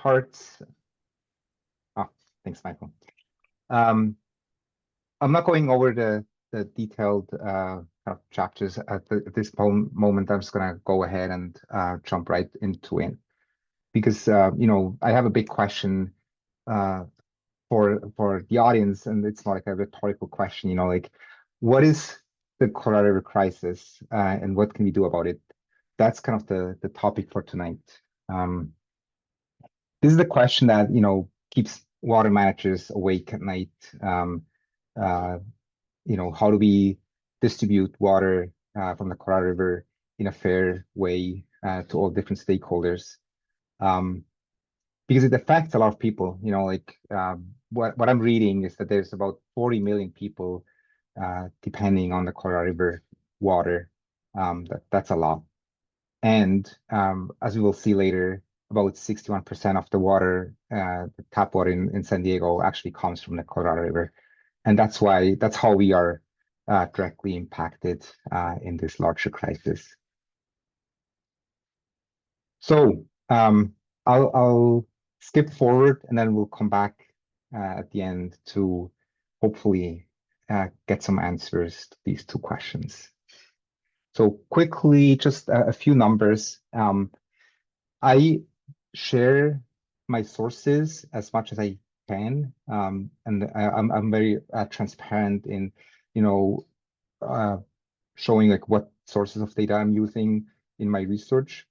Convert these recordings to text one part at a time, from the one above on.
parts. Oh, thanks, Michael. I'm not going over the detailed kind of chapters at this moment. I'm just going to go ahead and jump right into it because I have a big question for the audience, and it's not like a rhetorical question. Like, what is the Colorado River crisis, and what can we do about it? That's kind of the topic for tonight. This is the question that keeps water managers awake at night. How do we distribute water from the Colorado River in a fair way to all different stakeholders? Because it affects a lot of people. What I'm reading is that there's about 40 million people depending on the Colorado River water. That's a lot. And as we will see later, about 61% of the water, the tap water in San Diego actually comes from the Colorado River. And that's how we are directly impacted in this larger crisis. So I'll skip forward and then we'll come back at the end to hopefully get some answers to these two questions. So quickly, just a few numbers. I share my sources as much as I can, and I'm very transparent in, showing like what sources of data I'm using in my research.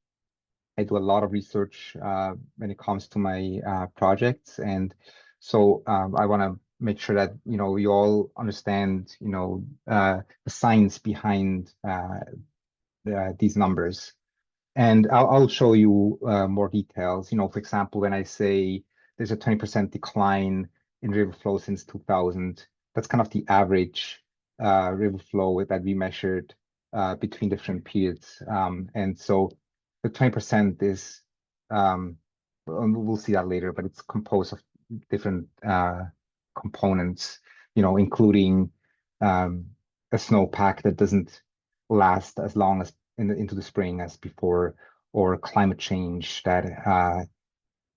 I do a lot of research when it comes to my projects, and so I want to make sure that you all understand the science behind these numbers. And I'll show you more details. For example, when I say there's a 20% decline in river flow since 2000, that's kind of the average river flow that we measured between different periods. And so the 20% is, we'll see that later, but it's composed of different components, including a snowpack that doesn't last as long as into the spring as before, or climate change that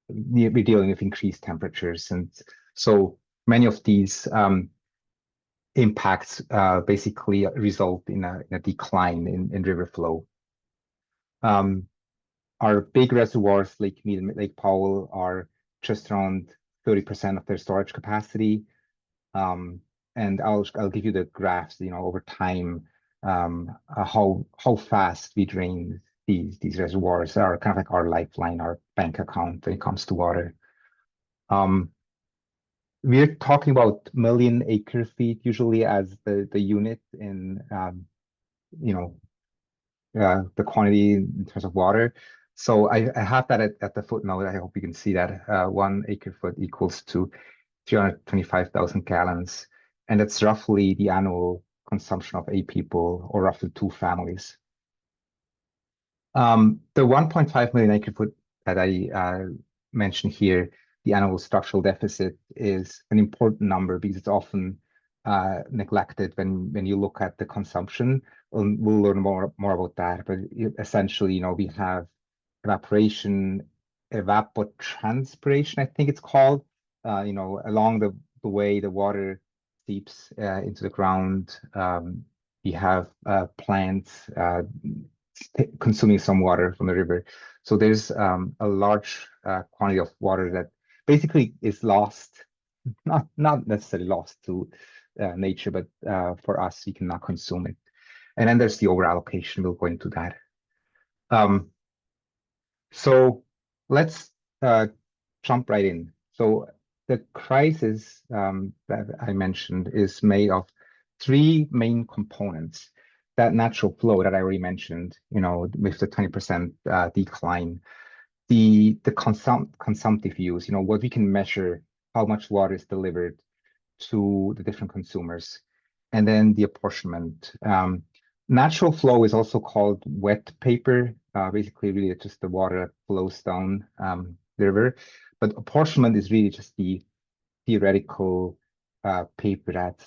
we're dealing with increased temperatures. And so many of these impacts basically result in a decline in river flow. Our big reservoirs, Lake Mead and Lake Powell, are just around 30% of their storage capacity. And I'll give you the graphs, over time, how fast we drain these reservoirs are kind of like our lifeline, our bank account when it comes to water. We're talking about million acre feet usually as the unit in the quantity in terms of water. So I have that at the footnote. I hope you can see that 1 acre foot equals to 325,000 gallons. And that's roughly the annual consumption of 8 people, or roughly 2 families. The 1.5 million acre foot that I mentioned here, the annual structural deficit, is an important number because it's often neglected when you look at the consumption. We'll learn more about that, but essentially, we have evaporation, evapotranspiration, I think it's called, along the way the water seeps into the ground. We have plants consuming some water from the river. So there's a large quantity of water that basically is lost, not necessarily lost to nature, but for us, we cannot consume it. And then there's the overallocation. We'll go into that. So let's jump right in. So the crisis that I mentioned is made of 3 main components. That natural flow that I already mentioned, with the 20% decline, the consumptive use, what we can measure, how much water is delivered to the different consumers, and then the apportionment. Natural flow is also called wet paper, basically really just the water that flows down the river. But apportionment is really just the theoretical paper that's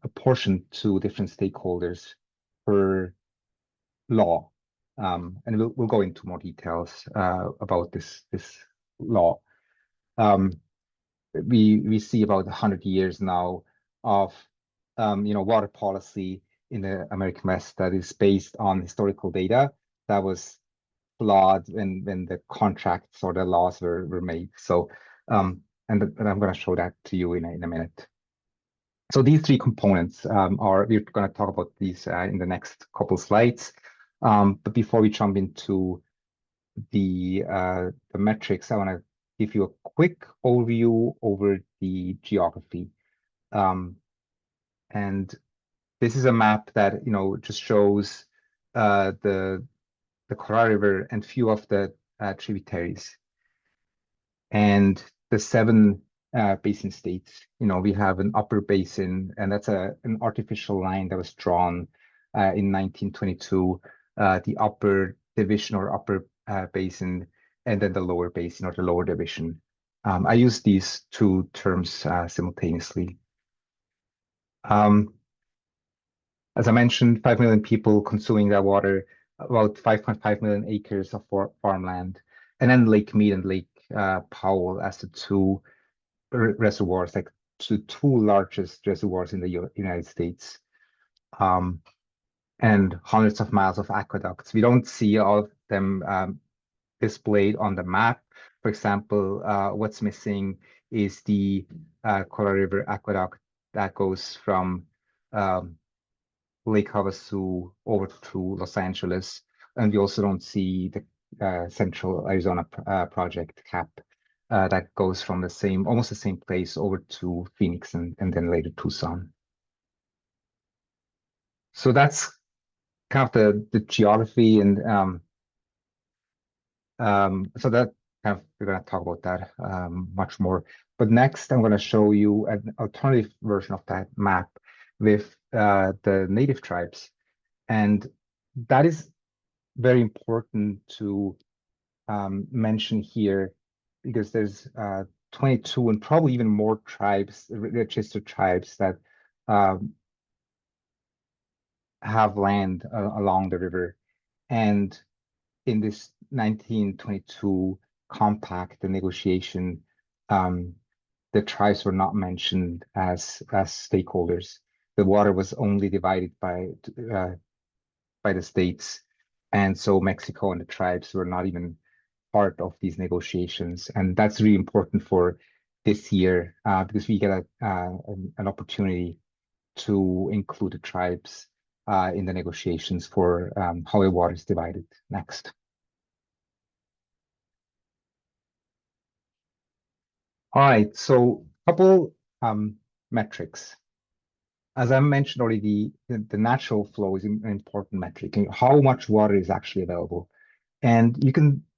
apportioned to different stakeholders per law. And we'll go into more details about this law. We see about 100 years now of water policy in the American West that is based on historical data that was flawed when the contracts or the laws were made. So and I'm going to show that to you in a minute. So these three components we're going to talk about these in the next couple slides. But before we jump into the metrics, I want to give you a quick overview over the geography. And this is a map that just shows the Colorado River and few of the tributaries. And the seven basin states, we have an upper basin, and that's an artificial line that was drawn in 1922, the upper division or upper basin, and then the lower basin or the lower division. I use these two terms simultaneously. As I mentioned, 5 million people consuming that water, about 5.5 million acres of farmland, and then Lake Mead and Lake Powell as the two reservoirs, like the two largest reservoirs in the United States, and hundreds of miles of aqueducts. We don't see all of them displayed on the map. For example, what's missing is the Colorado River aqueduct that goes from Lake Havasu over to Los Angeles, and we also don't see the Central Arizona project CAP that goes from almost the same place over to Phoenix and then later Tucson. So that's kind of the geography, and so that kind of we're going to talk about that much more. But next, I'm going to show you an alternative version of that map with the native tribes, and that is very important to mention here because there's 22 and probably even more tribes, registered tribes that have land along the river. And in this 1922 compact, the negotiation, the tribes were not mentioned as stakeholders. The water was only divided by the states, and so Mexico and the tribes were not even part of these negotiations. And that's really important for this year because we get an opportunity to include the tribes in the negotiations for how the water is divided. Next. All right, so a couple metrics. As I mentioned already, the natural flow is an important metric. How much water is actually available? And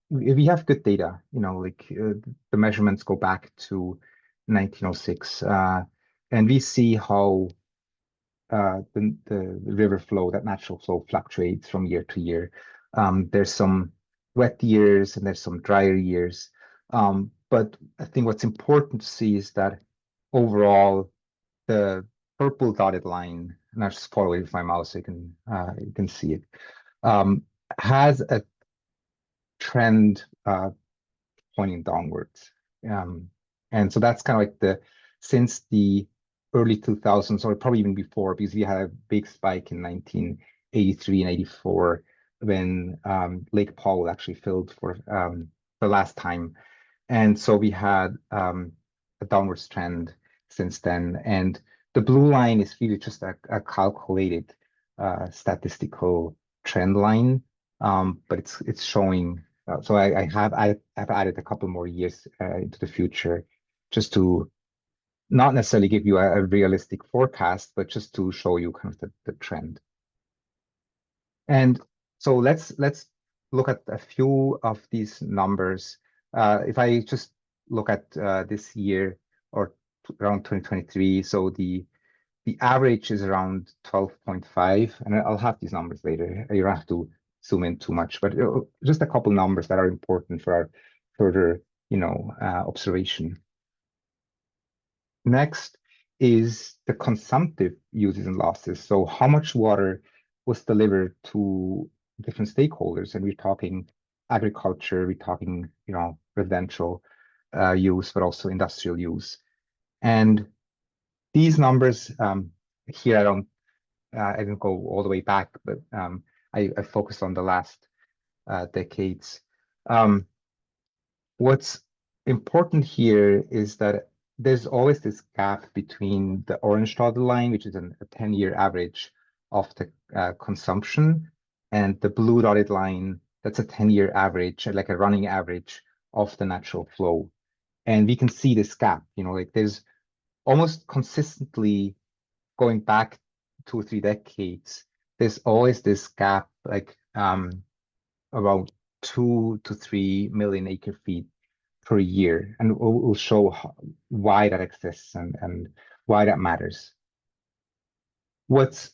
we have good data, the measurements go back to 1906, and we see how the river flow, that natural flow, fluctuates from year to year. There's some wet years and there's some drier years. But I think what's important to see is that overall, the purple dotted line, and I'll just follow it with my mouse so you can see it, has a trend pointing downwards. And so that's kind of like since the early 2000s, or probably even before, because we had a big spike in 1983 and 84 when Lake Powell actually filled for the last time. And so we had a downwards trend since then. And the blue line is really just a calculated statistical trend line, but it's showing. So I've added a couple more years into the future just to not necessarily give you a realistic forecast, but just to show you kind of the trend. And so let's look at a few of these numbers. If I just look at this year or around 2023, so the average is around 12.5, and I'll have these numbers later. You don't have to zoom in too much, but just a couple numbers that are important for our further, observation. Next is the consumptive uses and losses. So how much water was delivered to different stakeholders, and we're talking agriculture, we're talking, residential, use, but also industrial use. And these numbers here, I didn't go all the way back, but I focused on the last decades. What's important here is that there's always this gap between the orange dotted line, which is a 10-year average of the consumption, and the blue dotted line, that's a 10-year average, like a running average of the natural flow. And we can see this gap, like there's almost consistently going back 2 or 3 decades, there's always this gap, like around 2 to 3 million acre feet per year. And we'll show why that exists and why that matters. What's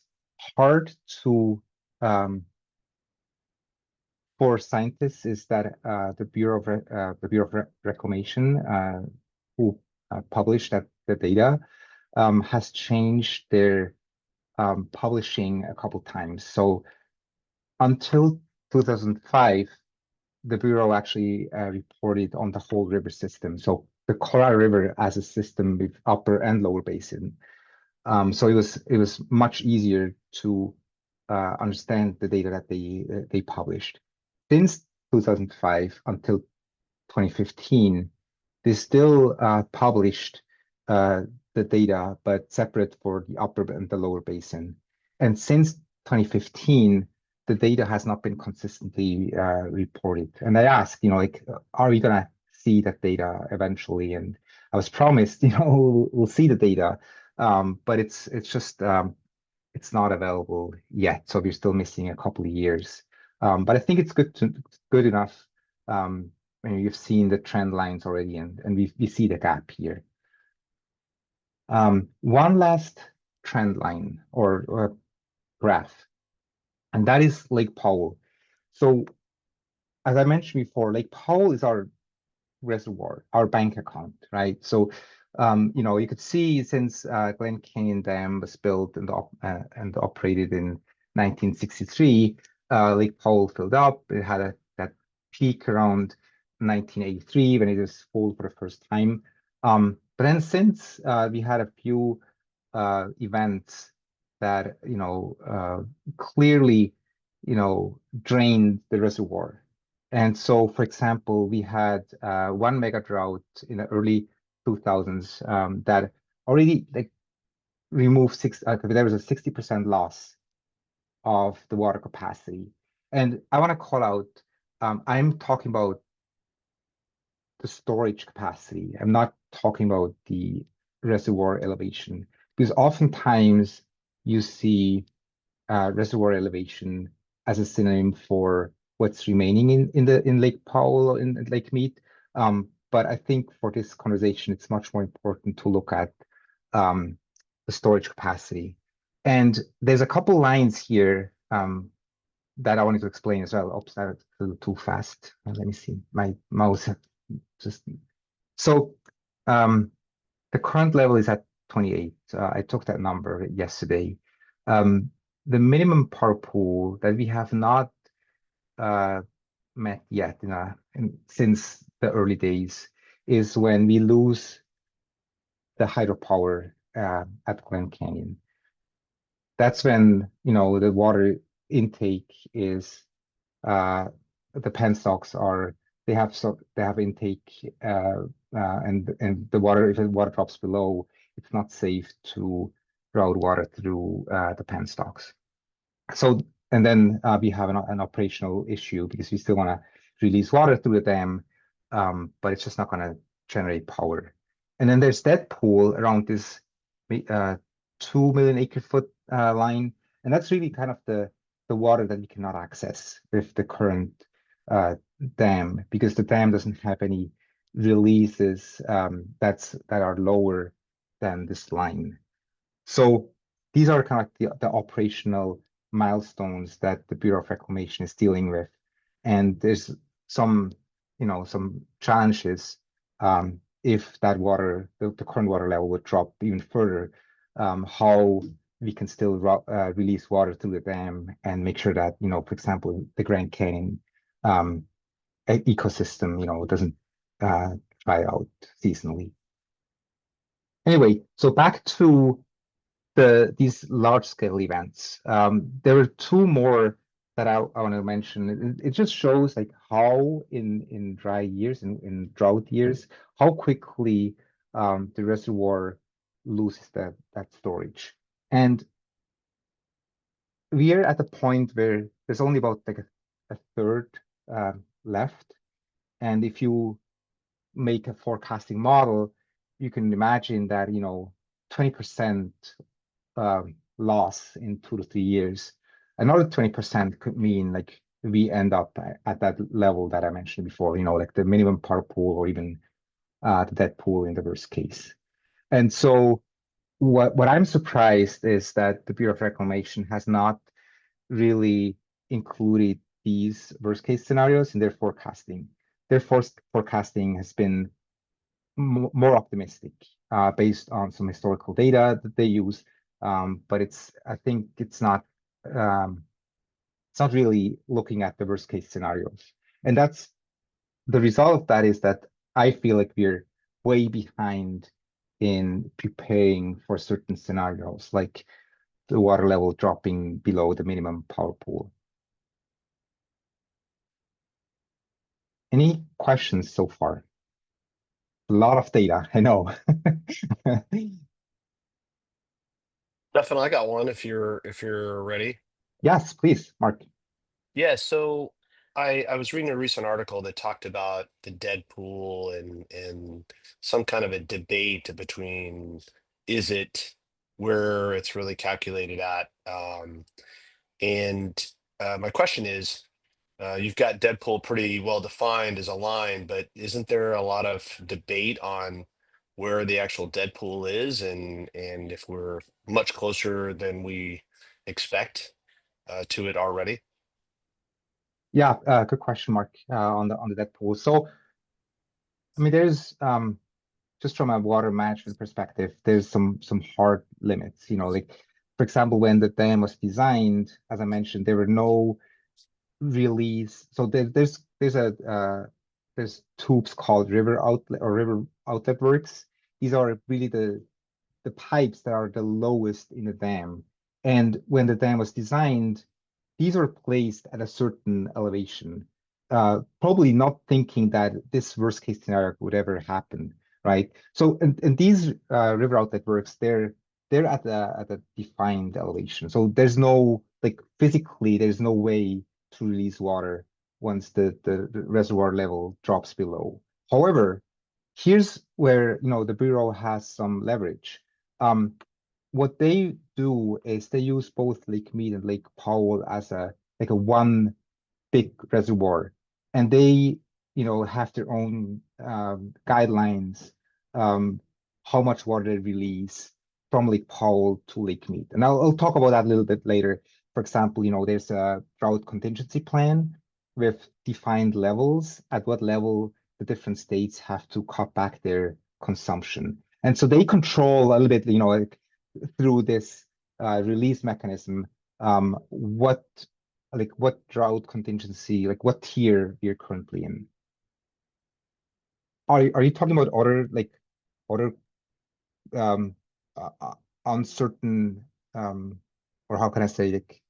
hard to for scientists is that the Bureau of Reclamation, who published the data, has changed their publishing a couple times. So until 2005, the Bureau actually reported on the whole river system. So the Colorado River as a system with upper and lower basin. So it was much easier to understand the data that they published. Since 2005 until 2015, they still published the data, but separate for the upper and the lower basin. And since 2015, the data has not been consistently reported. And I asked, like, are we gonna see that data eventually? And I was promised, we'll see the data, but it's just it's not available yet. So we're still missing a couple of years. But I think it's good enough. You've seen the trend lines already, and we see the gap here. One last trend line or graph, and that is Lake Powell. So as I mentioned before, Lake Powell is our reservoir, our bank account, right? So you could see since Glen Canyon Dam was built and operated in 1963, Lake Powell filled up. It had that peak around 1983 when it was full for the first time. But then since we had a few events that clearly drained the reservoir. And so, for example, we had one mega drought in the early 2000s that already removed there was a 60% loss of the water capacity. And I want to call out, I'm talking about the storage capacity. I'm not talking about the reservoir elevation, because oftentimes you see reservoir elevation as a synonym for what's remaining in Lake Powell or in Lake Mead. But I think for this conversation, it's much more important to look at the storage capacity. And there's a couple lines here that I wanted to explain as well. Oops, that was too fast. Let me see. My mouse just so the current level is at 28. I took that number yesterday. The minimum power pool that we have not met yet since the early days is when we lose the hydropower at Glen Canyon. That's when the water intake is the penstocks they have intake and the water, if the water drops below, it's not safe to route water through the penstocks. So, and then we have an operational issue because we still want to release water through the dam, but it's just not going to generate power. And then there's that pool around this 2 million acre foot line, and that's really kind of the water that we cannot access with the current dam, because the dam doesn't have any releases that are lower than this line. So these are kind of the operational milestones that the Bureau of Reclamation is dealing with, and there's some challenges if that water, the current water level would drop even further, how we can still release water through the dam and make sure that, for example, the Grand Canyon ecosystem, doesn't dry out seasonally. Anyway, so back to these large scale events. There are two more that I want to mention. It just shows like how in dry years, in drought years, how quickly the reservoir loses that storage. And we are at the point where there's only about like a third left. And if you make a forecasting model, you can imagine that 20% loss in 2 to 3 years. Another 20% could mean like we end up at that level that I mentioned before, like the minimum power pool or even the dead pool in the worst case. And so what I'm surprised is that the Bureau of Reclamation has not really included these worst case scenarios in their forecasting. Their forecasting has been more optimistic based on some historical data that they use, but I think it's not really looking at the worst case scenarios, and that's the result of that is that I feel like we're way behind in preparing for certain scenarios, like the water level dropping below the minimum power pool. Any questions so far? A lot of data, I know. Definitely, I got one if you're ready. Yes, please, Mark. Yeah, so I was reading a recent article that talked about the dead pool and some kind of a debate between is it where it's really calculated at. And My question is, you've got Deadpool pretty well defined as a line, but isn't there a lot of debate on where the actual Deadpool is and if we're much closer than we expect to it already? Yeah, good question, Mark, on the debt pool. So, I mean, there's just from a water management perspective, there's some hard limits. Like for example, when the dam was designed, as I mentioned, there were no release. So there's tubes called river outlet or river outlet works. These are really the pipes that are the lowest in the dam. And when the dam was designed, these were placed at a certain elevation, probably not thinking that this worst case scenario would ever happen, right? So, and these river outlet works, they're at a defined elevation. So there's no like physically, there's no way to release water once the reservoir level drops below. However, here's where the Bureau has some leverage. Um, what they do is they use both Lake Mead and Lake Powell as a like a one big reservoir, and they have their own guidelines, um, how much water they release from Lake Powell to Lake Mead, and I'll talk about that a little bit later. For example, there's a drought contingency plan with defined levels at what level the different states have to cut back their consumption, and so they control a little bit, like through this release mechanism, what drought contingency, like what tier you're currently in. Are you talking about other um uncertain or how can I say, like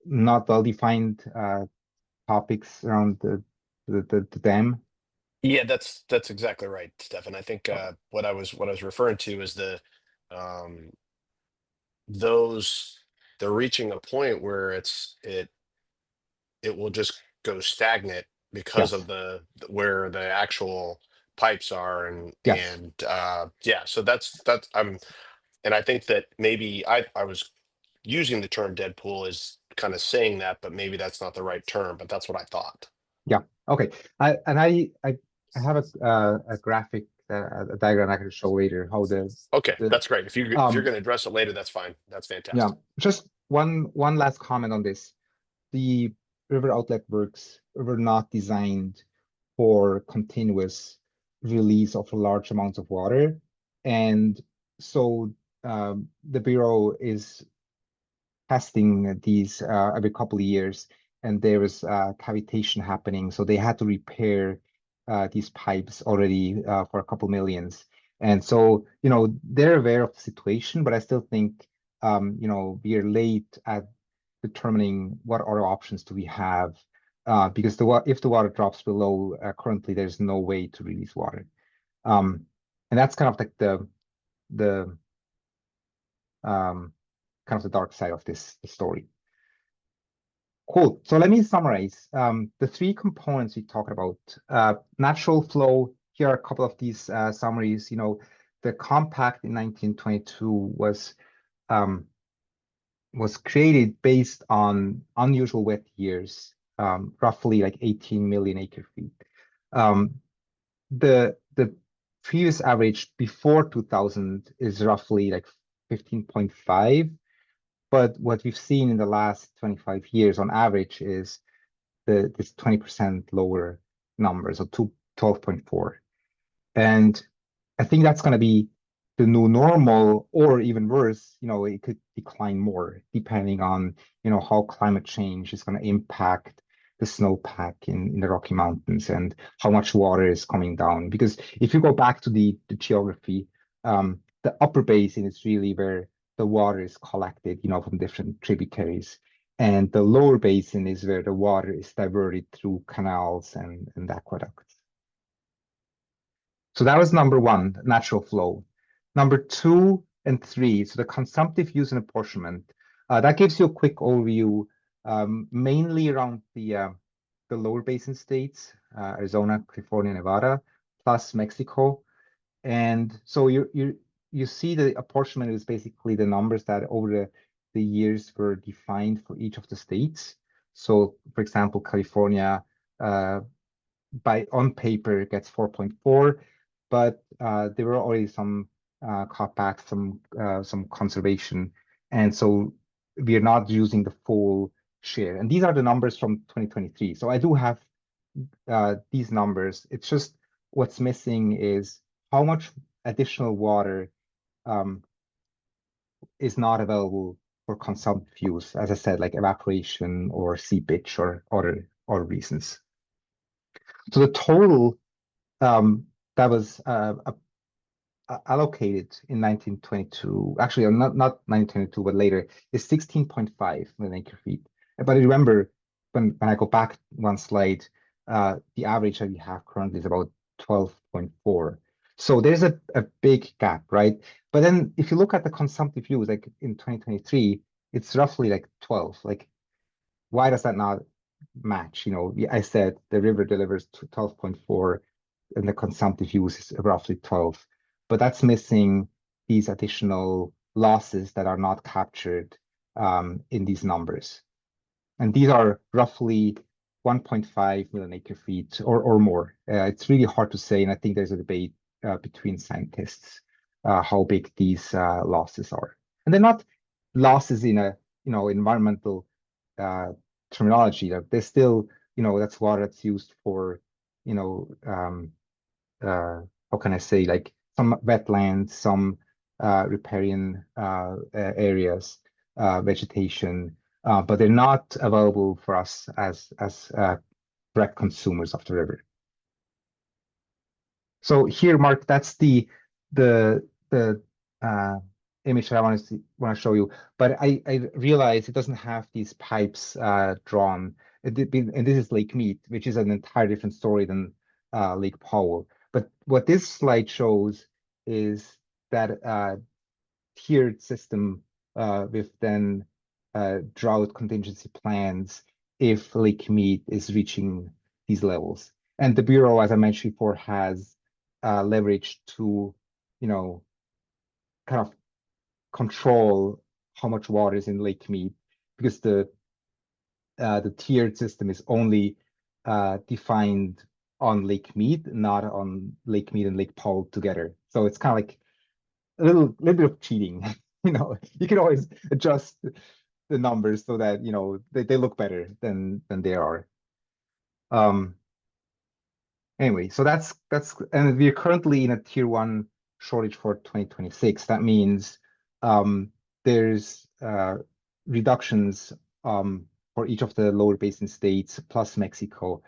not well-defined topics around the dam? Yeah, that's exactly right, Stefan. I think what I was referring to is um, those they're reaching a point where it will just go stagnant because of Yes, the where the actual pipes are yes. and yeah, so that's and I think that maybe I was using the term Deadpool as kind of saying that, but maybe that's not the right term, but that's what I thought. Yeah. Okay. I have a graphic, a diagram I can show later how Okay, the that's great. If you're um going to address it later, that's fine. That's yeah, fantastic. just one last comment on this. The river outlet works were not designed for continuous release of large amounts of water, and so the Bureau is testing these every couple of years, and there was cavitation happening, so they had to repair these pipes already for a couple millions. And so, they're aware of the situation, but I still think, we are late at determining what other options do we have, because if the water drops below currently, there's no way to release water. And that's kind of like the dark side of this story. Cool. So let me summarize the three components we talked about. Natural flow. Here are a couple of these summaries. The compact in 1922 was created based on unusual wet years, roughly like 18 million acre feet. The previous average before 2000 is roughly like 15.5. But what we've seen in the last 25 years on average is this 20% lower number, so 12.4. And I think that's going to be the new normal, or even worse, it could decline more depending on, how climate change is going to impact the snowpack in the Rocky Mountains and how much water is coming down. Because if you go back to the geography, the upper basin is really where the water is collected, from different tributaries. And the lower basin is where the water is diverted through canals and aqueducts. So that was number one, natural flow. Number 2 and 3, so the consumptive use and apportionment. That gives you a quick overview, mainly around the lower basin states, Arizona, California, Nevada, plus Mexico. And so you see the apportionment is basically the numbers that over the years were defined for each of the states. So, for example, California, on paper, gets 4.4, but there were already some cutbacks, some conservation, and so we are not using the full share. And these are the numbers from 2023. So I do have these numbers. It's just what's missing is how much additional water is not available for consumptive use, as I said, like evaporation or seepage or other reasons. So the total that was allocated in 1922, actually not 1922, but later, is 16.5 million acre feet. But remember, when I go back one slide, the average that we have currently is about 12.4. So there's a big gap, right? But then if you look at the consumptive use, like in 2023, it's roughly like 12. Like, why does that not match? I said the river delivers 12.4 and the consumptive use is roughly 12. But that's missing these additional losses that are not captured in these numbers. And these are roughly 1.5 million acre feet or more. It's really hard to say, and I think there's a debate between scientists how big these losses are. And they're not losses in a environmental terminology. They're still, that's water that's used for, how can I say, like some wetlands, some riparian areas, vegetation, but they're not available for us as direct consumers of the river. So here, Mark, that's the image that I want to show you. But I realize it doesn't have these pipes drawn. And this is Lake Mead, which is an entirely different story than Lake Powell. But what this slide shows is that tiered system with then drought contingency plans if Lake Mead is reaching these levels. And the Bureau, as I mentioned before, has leverage to, kind of control how much water is in Lake Mead, because the tiered system is only defined on Lake Mead, not on Lake Mead and Lake Powell together. So it's kind of like a little bit of cheating. You can always adjust the numbers so that they look better than they are. Anyway, so that's and we're currently in a tier 1 shortage for 2026. That means there's reductions for each of the lower basin states plus Mexico.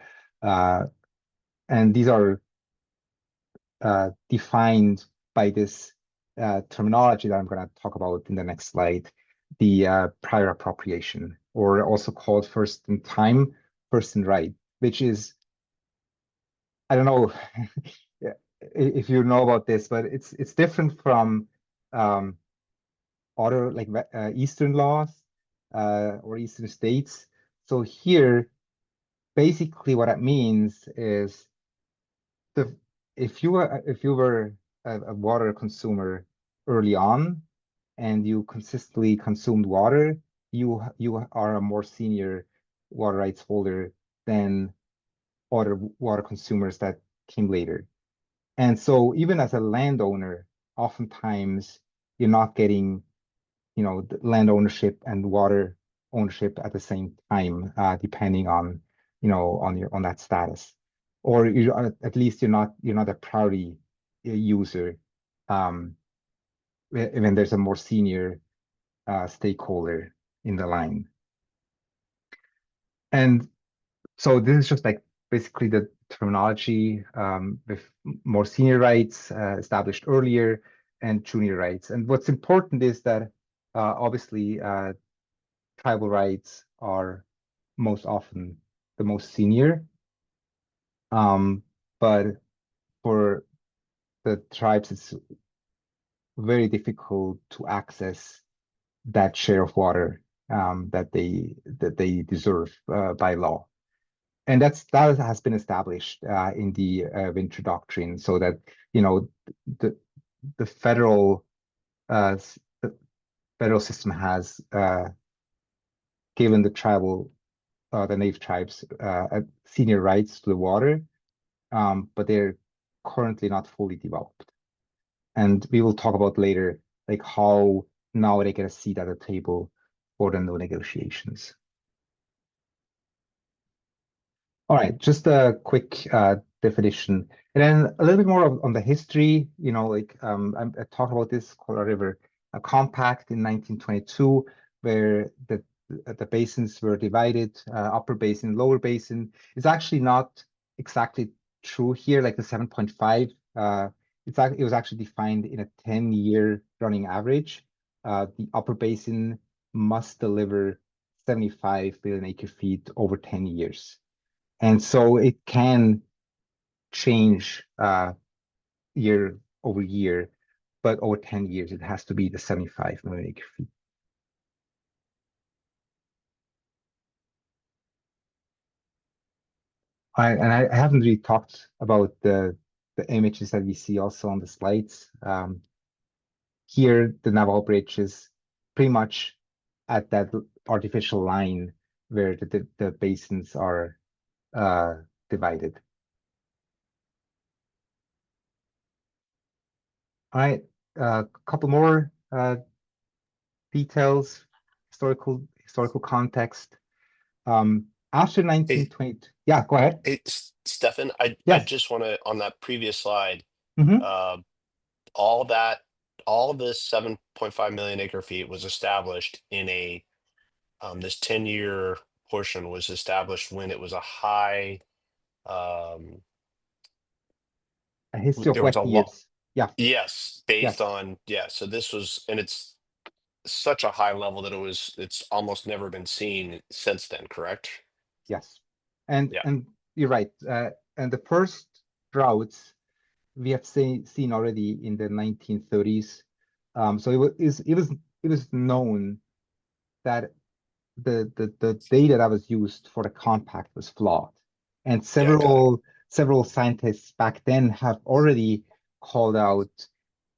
And these are defined by this terminology that I'm going to talk about in the next slide, the prior appropriation, or also called first in time, first in right, which is, I don't know if you know about this, but it's different from other like Eastern laws or Eastern states. So here, basically, what it means is the if you were a water consumer early on and you consistently consumed water, you are a more senior water rights holder than other water consumers that came later. And so even as a landowner, oftentimes you're not getting, the land ownership and water ownership at the same time, depending on, on that status. Or at least you're not a priority user, um, when there's a more senior stakeholder in the line. And so this is just like basically the terminology, with more senior rights established earlier and junior rights. And what's important is that obviously tribal rights are most often the most senior, but for the tribes, it's very difficult to access that share of water that they deserve by law. And that has been established in the Winter Doctrine, so that the the federal the federal system has given the native tribes senior rights to the water, but they're currently not fully developed. And we will talk about later, like how now they get a seat at the table for the no negotiations. All right, just a quick definition, and then a little bit more on the history. I talked about this Colorado River Compact in 1922, where the basins were divided, upper basin, lower basin. It's actually not exactly true here, like the 7.5. It was actually defined in a 10-year running average. The upper basin must deliver 75 billion acre feet over 10 years. And so it can change year over year, but over 10 years, it has to be the 75 million acre feet. I haven't really talked about the images that we see also on the slides. Here, the Navajo Bridge is pretty much at that artificial line where the basins are divided. All right, a couple more details, historical context. After Hey, 1920, yeah, go ahead. hey, Stefan, I Yes. just want to, on that previous slide, Hmm. uh, all that, all of this 7.5 million acre feet was established in this 10-year portion was established when it was a high, um, A history of there was wet a lot, years. Yeah, yes, based yes, on, yeah, so this was, and it's such a high level that it's almost never been seen since then, correct? yes. And Yeah, and you're right. And the first droughts we have seen already in the 1930s. So it was known that the data that was used for the compact was flawed. And yeah, okay. several scientists back then have already called out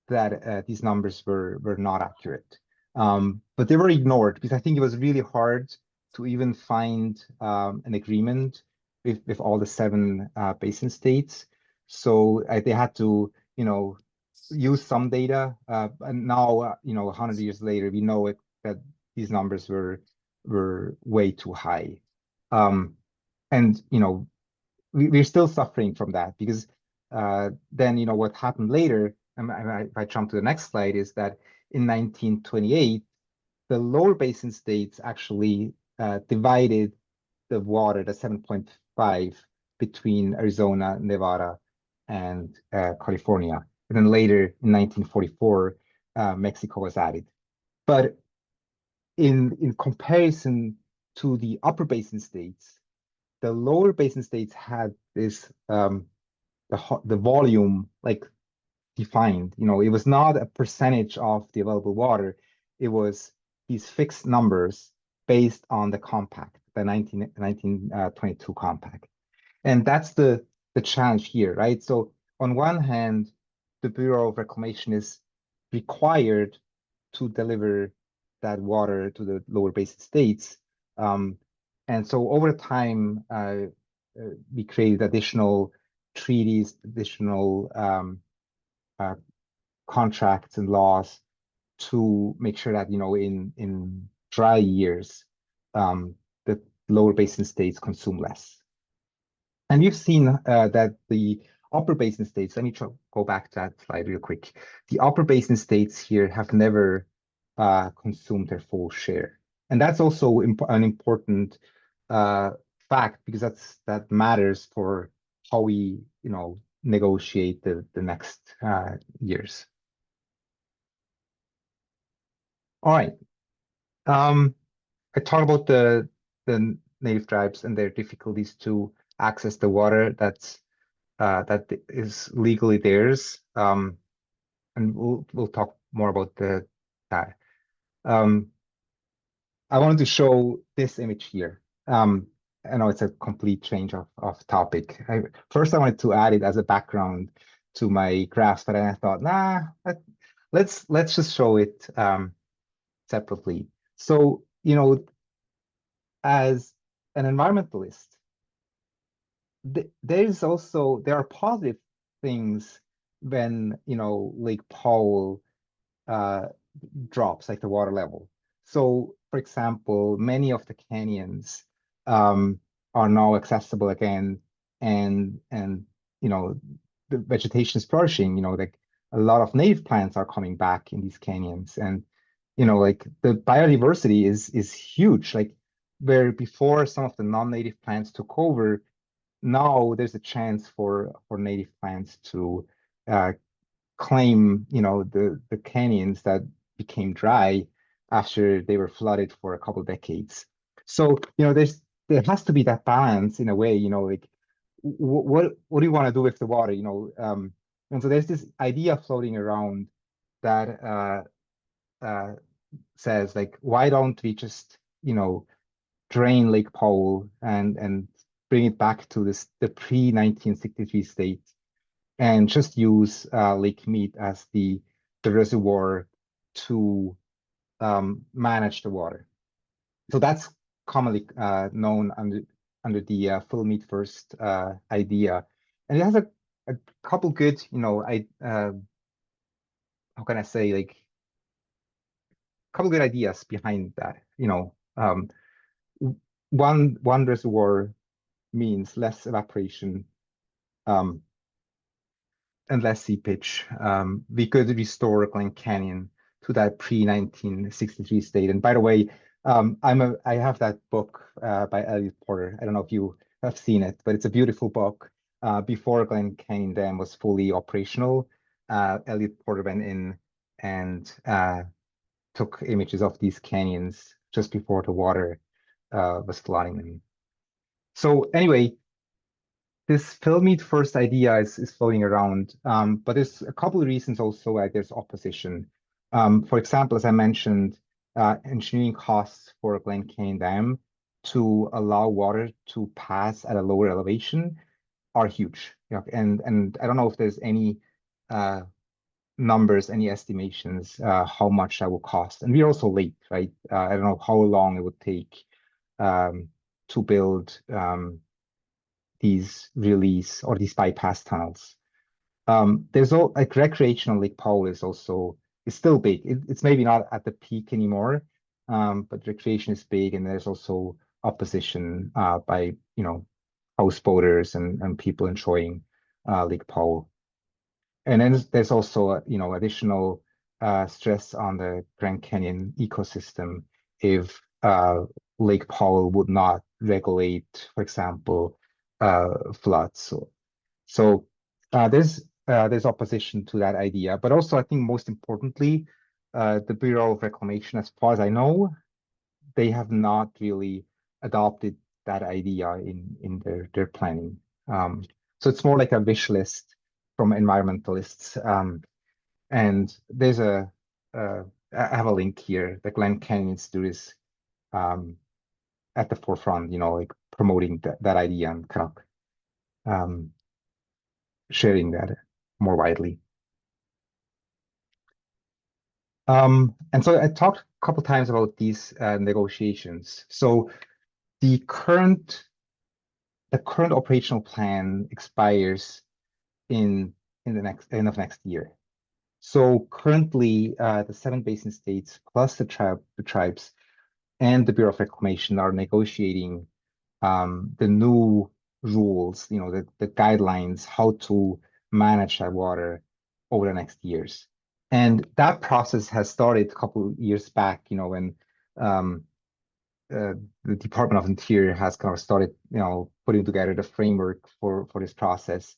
that these numbers were not accurate. But they were ignored because I think it was really hard to even find an agreement with all the seven basin states. So they had to, use some data. And now, 100 years later, we know that these numbers were way too high. Um, and we're still suffering from that because then what happened later, and if I jump to the next slide, is that in 1928 the lower basin states actually divided the water, the 7.5 between Arizona, Nevada, and California. And then later in 1944, Mexico was added. But in comparison to the upper basin states, the lower basin states had this the volume like defined. It was not a percentage of the available water. It was these fixed numbers based on the compact, the 1922 compact. And that's the challenge here, right? So on one hand, the Bureau of Reclamation is required to deliver that water to the lower basin states. And so over time, we created additional treaties, additional contracts and laws to make sure that, in dry years, the lower basin states consume less. And you've seen that the upper basin states, let me go back to that slide real quick. The upper basin states here have never consumed their full share. And that's also an important fact, because that matters for how we, negotiate the next years. All right. I talked about the native tribes and their difficulties to access the water that is legally theirs. And we'll talk more about that. I wanted to show this image here. I know it's a complete change of topic. First, I wanted to add it as a background to my graphs, but then I thought, nah, let's just show it separately. So, as an environmentalist, there are positive things when, Lake Powell drops, like the water level. So, for example, many of the canyons are now accessible again, and the vegetation is flourishing. Like a lot of native plants are coming back in these canyons, and like the biodiversity is huge. Like where before some of the non-native plants took over, now there's a chance for native plants to claim, the canyons that became dry after they were flooded for a couple decades. So, there has to be that balance in a way, like what do you want to do with the water, and so there's this idea floating around that says, like, why don't we just, drain Lake Powell and bring it back to the pre-1963 state, and just use Lake Mead as the reservoir to manage the water. So that's commonly known under the full meat first idea, and it has a couple good, how can I say, like, a couple good ideas behind that. One reservoir means less evaporation, and less seepage. We could restore Glen Canyon to that pre-1963 state. And by the way, I have that book by Elliot Porter. I don't know if you have seen it, but it's a beautiful book. Before Glen Canyon Dam was fully operational, Elliot Porter went in and took images of these canyons just before the water was flooding them. So anyway, this film meet first idea is floating around, but there's a couple of reasons also why there's opposition. For example, as I mentioned, engineering costs for Glen Canyon Dam to allow water to pass at a lower elevation are huge. And I don't know if there's any numbers, any estimations how much that will cost. And we're also late, right? I don't know how long it would take to build these release or these bypass tunnels. There's all like recreational Lake Powell is still big. It's maybe not at the peak anymore, but recreation is big, and there's also opposition by houseboaters and people enjoying Lake Powell. And then there's also additional stress on the Grand Canyon ecosystem if Lake Powell would not regulate, for example, floods. So there's opposition to that idea, but also I think most importantly, the Bureau of Reclamation, as far as I know, they have not really adopted that idea in their planning. So it's more like a wish list from environmentalists. And there's I have a link here. The Glen Canyon Institute is at the forefront, like promoting that idea and kind of sharing that more widely. And so I talked a couple times about these negotiations. So the current operational plan expires in the end of next year. So currently, the 7 basin states plus the tribes and the Bureau of Reclamation are negotiating the new rules, the guidelines, how to manage that water over the next years. And that process has started a couple of years back, when the Department of Interior has kind of started, putting together the framework for this process.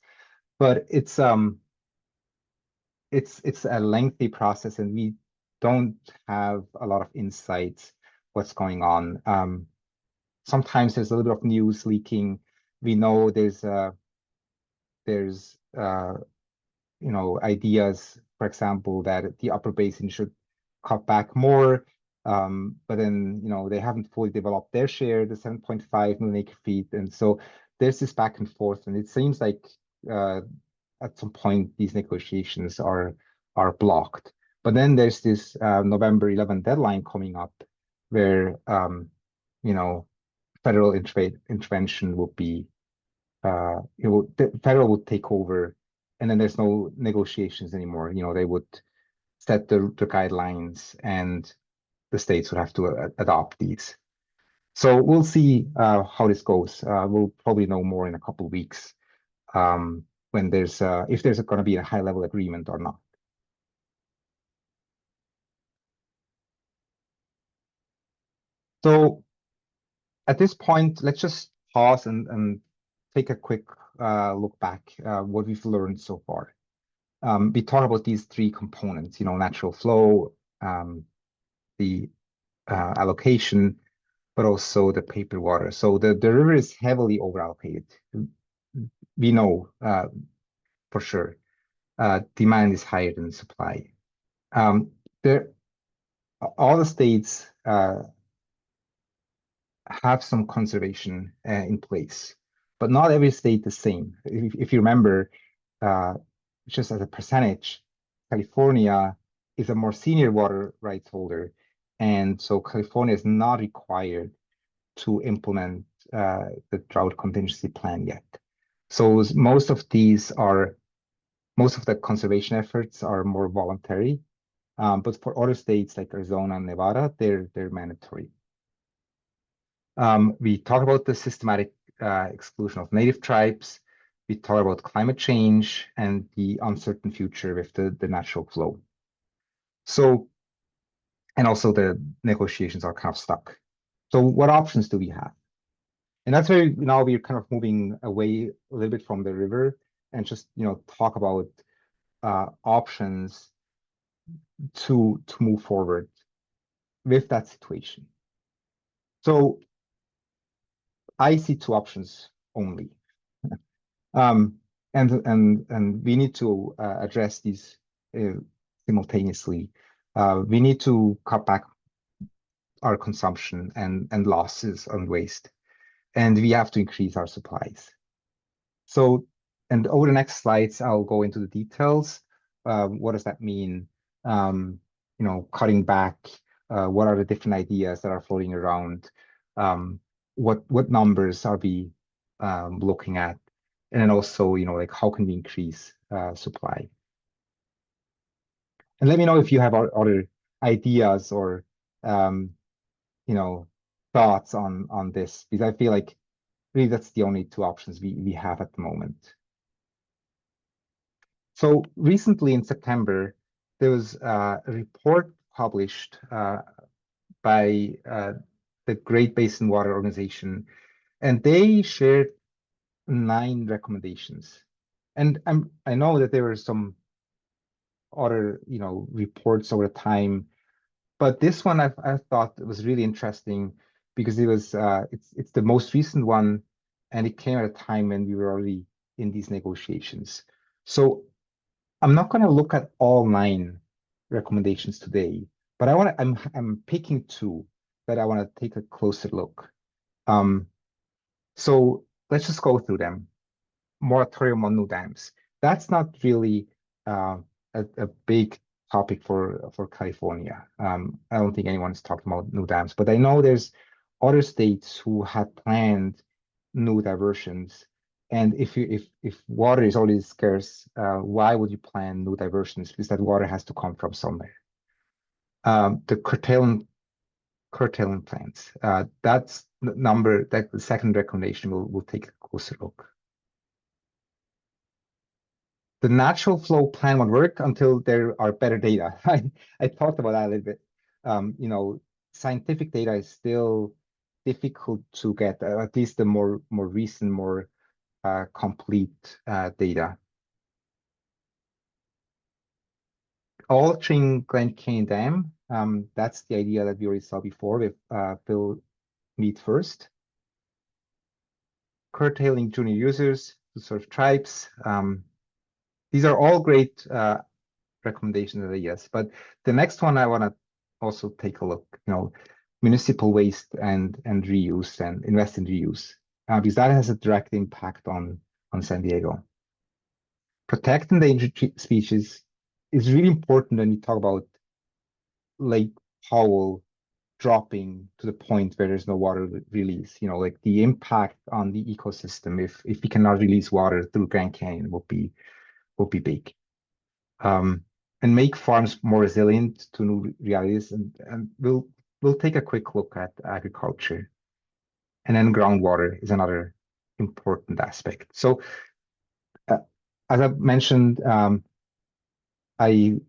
But it's a lengthy process, and we don't have a lot of insights what's going on. Sometimes there's a little bit of news leaking. We know there's ideas, for example, that the upper basin should cut back more, but then they haven't fully developed their share, the 7.5 million acre feet, and so there's this back and forth, and it seems like at some point these negotiations are blocked. But then there's this November 11 deadline coming up, where federal intervention will be the federal would take over, and then there's no negotiations anymore. They would set the guidelines, and the states would have to adopt these. So we'll see how this goes. We'll probably know more in a couple of weeks when if there's going to be a high level agreement or not. So at this point, let's just pause and take a quick look back what we've learned so far. We talked about these 3 components, natural flow, the allocation, but also the paper water. So the river is heavily overallocated. We know for sure. Demand is higher than supply. All the states have some conservation in place, but not every state the same. If you remember, just as a percentage, California is a more senior water rights holder, and so California is not required to implement the drought contingency plan yet. So most of the conservation efforts are more voluntary, but for other states like Arizona and Nevada, they're mandatory. We talk about the systematic exclusion of native tribes. We talk about climate change and the uncertain future with the natural flow. So, and also the negotiations are kind of stuck. So what options do we have? And that's where now we're kind of moving away a little bit from the river and just talk about options to move forward with that situation. So I see 2 options only. And we need to address these simultaneously. We need to cut back our consumption and losses on waste, and we have to increase our supplies. So, and over the next slides, I'll go into the details. What does that mean? Cutting back. What are the different ideas that are floating around? What numbers are we looking at? And then also, like how can we increase supply? And let me know if you have other ideas or thoughts on this, because I feel like really that's the only 2 options we have at the moment. So recently in September, there was a report published by the Great Basin Water Organization, and they shared 9 recommendations. And I know that there were some other, reports over time, but this one I thought was really interesting because it's the most recent one, and it came at a time when we were already in these negotiations. So I'm not going to look at all 9 recommendations today, but I'm picking 2 that I want to take a closer look. So let's just go through them. Moratorium on new dams. That's not really a big topic for California. I don't think anyone's talking about new dams, but I know there's other states who had planned new diversions. And if water is already scarce, why would you plan new diversions? Because that water has to come from somewhere. The curtailing plants. That's the second recommendation. We'll take a closer look. The natural flow plan won't work until there are better data. I talked about that a little bit. Scientific data is still difficult to get, at least the more recent, more complete data. Altering Grand Canyon Dam, that's the idea that we already saw before with Bill Mead first. Curtailing junior users to serve tribes. These are all great recommendations, yes. But the next one I want to also take a look, municipal waste and reuse and invest in reuse, because that has a direct impact on San Diego. Protect endangered species is really important when you talk about Lake Powell dropping to the point where there's no water release. Like the impact on the ecosystem if we cannot release water through Grand Canyon will be big. And make farms more resilient to new realities. And we'll take a quick look at agriculture. And then groundwater is another important aspect. So as I mentioned, I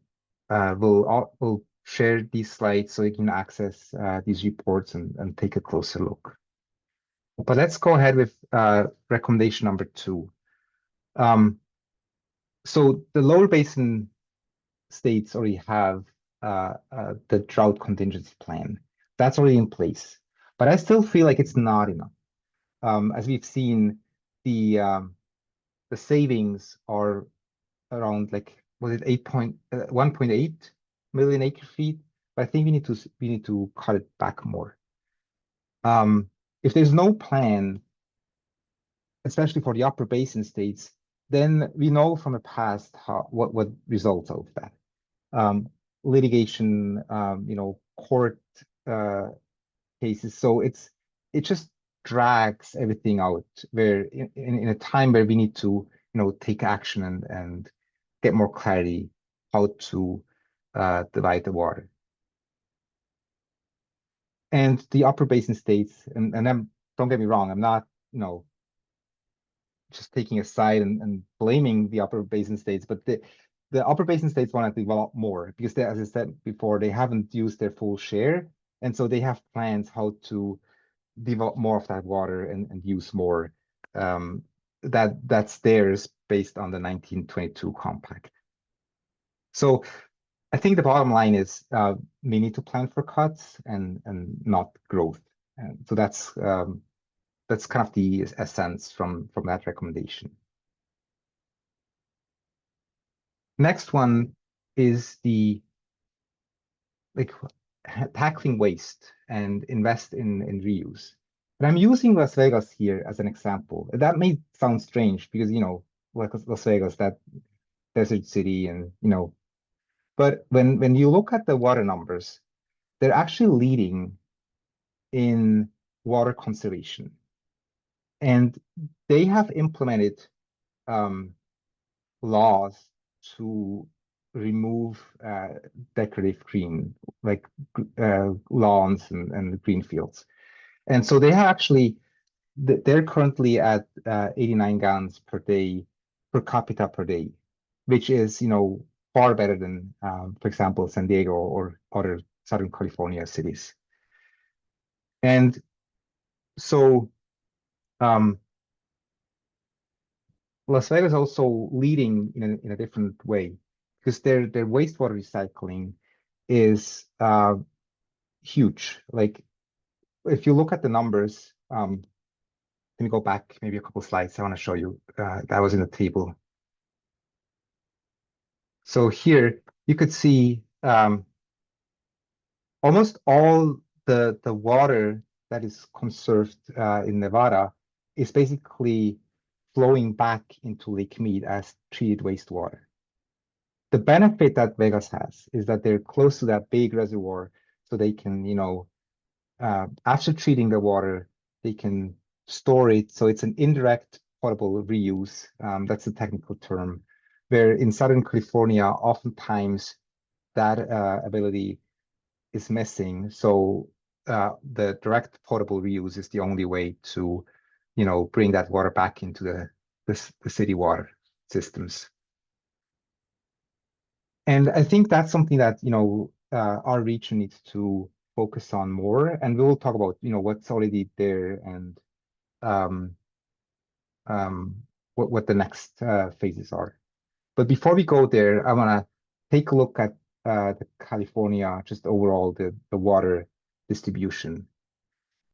will share these slides so you can access these reports and take a closer look. But let's go ahead with recommendation number 2. So the lower basin states already have the drought contingency plan. That's already in place. But I still feel like it's not enough. As we've seen, the savings are around was it 1.8 million acre feet? But I think we need to cut it back more. If there's no plan, especially for the upper basin states, then we know from the past what results of that. Litigation, court cases. So it just drags everything out. Where in a time where we need to take action and get more clarity how to divide the water. And the upper basin states, and don't get me wrong, I'm not just taking a side and blaming the upper basin states, but the upper basin states want to develop more because as I said before, they haven't used their full share. And so they have plans how to develop more of that water and use more. That's theirs based on the 1922 compact. So I think the bottom line is we need to plan for cuts and not growth. And so that's kind of the essence from that recommendation. Next one is the tackling waste and invest in reuse. And I'm using Las Vegas here as an example. That may sound strange because like Las Vegas, that desert city, and but when you look at the water numbers, they're actually leading in water conservation. And they have implemented laws to remove decorative green, like lawns and green fields. And so they have actually, they're currently at 89 gallons per day, per capita per day, which is, far better than, for example, San Diego or other Southern California cities. And so Las Vegas also leading in a different way because their wastewater recycling is huge. Like if you look at the numbers, let me go back maybe a couple slides. I want to show you that was in the table. So here you could see almost all the water that is conserved in Nevada is basically flowing back into Lake Mead as treated wastewater. The benefit that Vegas has is that they're close to that big reservoir, so they can, after treating the water, they can store it. So it's an indirect potable reuse. That's the technical term. Where in Southern California, oftentimes that ability is missing. So the direct potable reuse is the only way to, bring that water back into the city water systems. And I think that's something that, our region needs to focus on more. And we'll talk about, what's already there and um, what the next phases are. But before we go there, I want to take a look at the California, just overall the water distribution.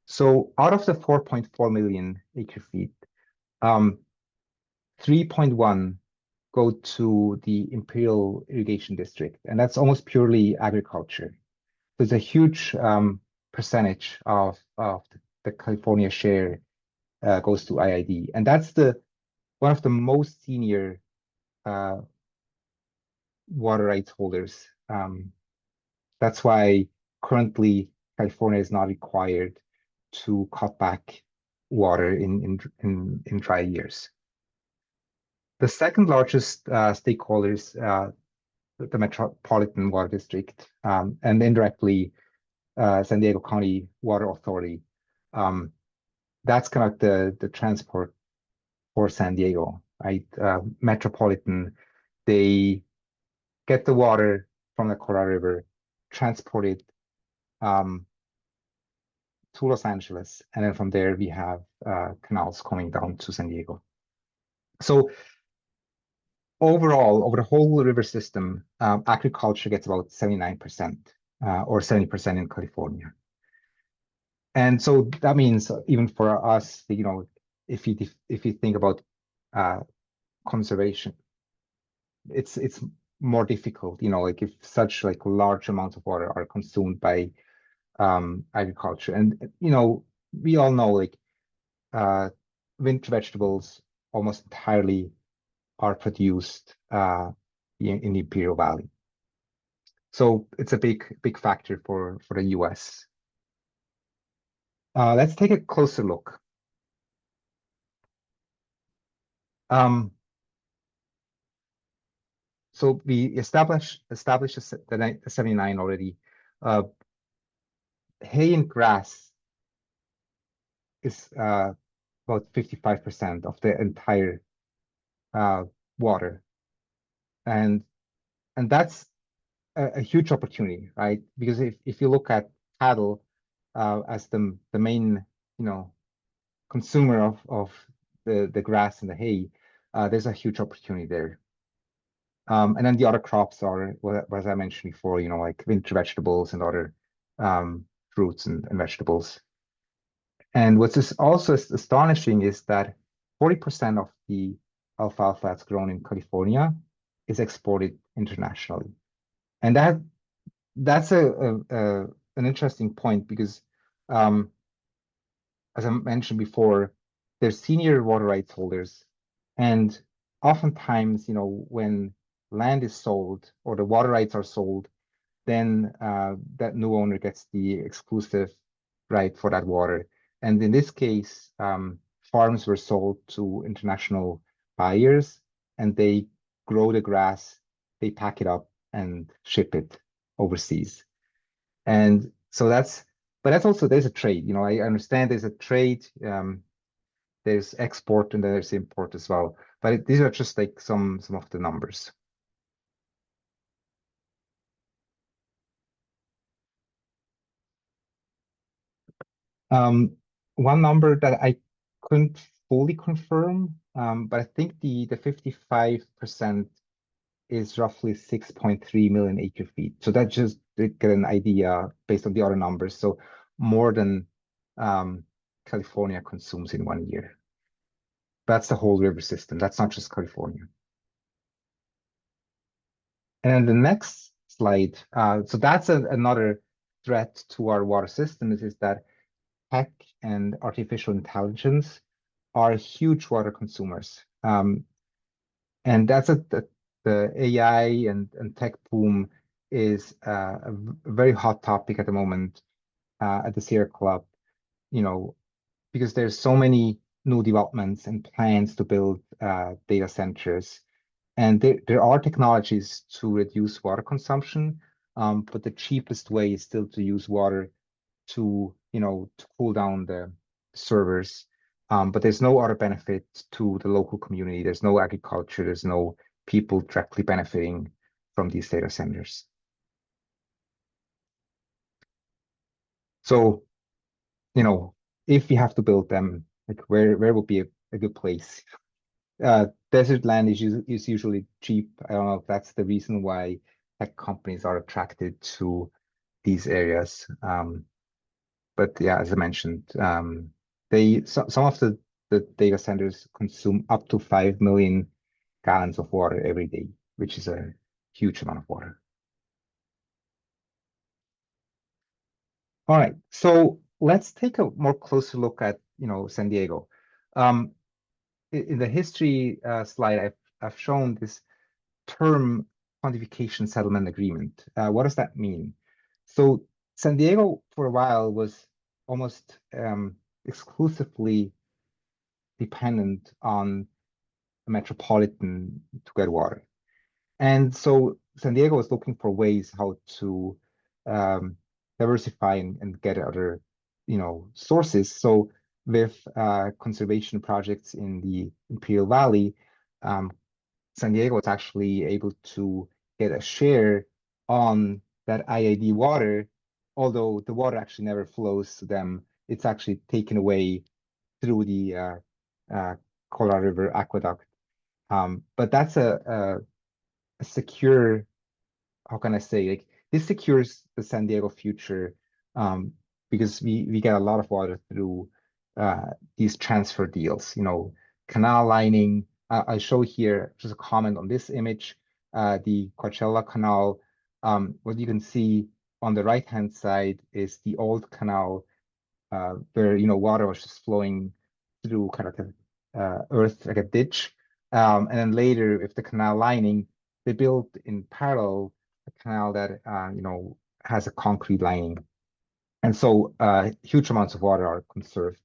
So out of the 4.4 million acre feet, 3.1 go to the Imperial Irrigation District, and that's almost purely agriculture. There's a huge percentage of the California share goes to IID, and that's one of the most senior water rights holders. That's why currently California is not required to cut back water in dry years. The second largest stakeholder is the Metropolitan Water District, and indirectly San Diego County Water Authority. That's kind of the transport for San Diego, right? Metropolitan, they get the water from the Colorado River, transport it to Los Angeles, and then from there we have canals coming down to San Diego. So overall, over the whole river system, agriculture gets about 79%, or 70% in California. And so that means even for us, if you think about conservation, it's more difficult, like if such like large amounts of water are consumed by agriculture. And we all know like winter vegetables almost entirely are produced in the Imperial Valley. So it's a big factor for the US. Let's take a closer look. So we established the 79 already. Hay and grass is about 55% of the entire water, and that's a huge opportunity, right? Because if you look at cattle as the main consumer of the grass and the hay, there's a huge opportunity there. And then the other crops are, well, as I mentioned before, like winter vegetables and other fruits and vegetables. And what's also astonishing is that 40% of the alfalfa that's grown in California is exported internationally. And that's an interesting point because, as I mentioned before, they're senior water rights holders. And oftentimes, when land is sold or the water rights are sold, then that new owner gets the exclusive right for that water. And in this case, farms were sold to international buyers, and they grow the grass, they pack it up and ship it overseas. And so but that's also, there's a trade. I understand there's a trade. There's export and there's import as well. But these are just like some of the numbers. One number that I couldn't fully confirm but I think the 55% is roughly 6.3 million acre feet. So that just to get an idea based on the other numbers. So more than California consumes in 1 year. That's the whole river system. That's not just California. And the next slide, so that's another threat to our water system is that tech and artificial intelligence are huge water consumers. And that's the AI and tech boom is a very hot topic at the moment at the Sierra Club, you know, because there's so many new developments and plans to build data centers. And there are technologies to reduce water consumption, but the cheapest way is still to use water to, to cool down the servers. But there's no other benefit to the local community. There's no agriculture. There's no people directly benefiting from these data centers. So, if we have to build them, like where would be a good place? Desert land is usually cheap. I don't know if that's the reason why tech companies are attracted to these areas. But yeah, as I mentioned, some of the data centers consume up to 5 million gallons of water every day, which is a huge amount of water. All right, so let's take a more closer look at San Diego. In the history slide, I've shown this term quantification settlement agreement. What does that mean? So San Diego for a while was almost exclusively dependent on a metropolitan to get water. And so San Diego was looking for ways how to diversify and get other, sources. So with conservation projects in the Imperial Valley, San Diego was actually able to get a share on that IID water, although the water actually never flows to them. It's actually taken away through the Colorado River aqueduct. But that's a secure, how can I say, like this secures the San Diego future because we get a lot of water through these transfer deals, canal lining. I show here just a comment on this image, the Coachella Canal. What you can see on the right-hand side is the old canal where water was just flowing through kind of the earth like a ditch. And then later, with the canal lining, they built in parallel a canal that has a concrete lining, and so huge amounts of water are conserved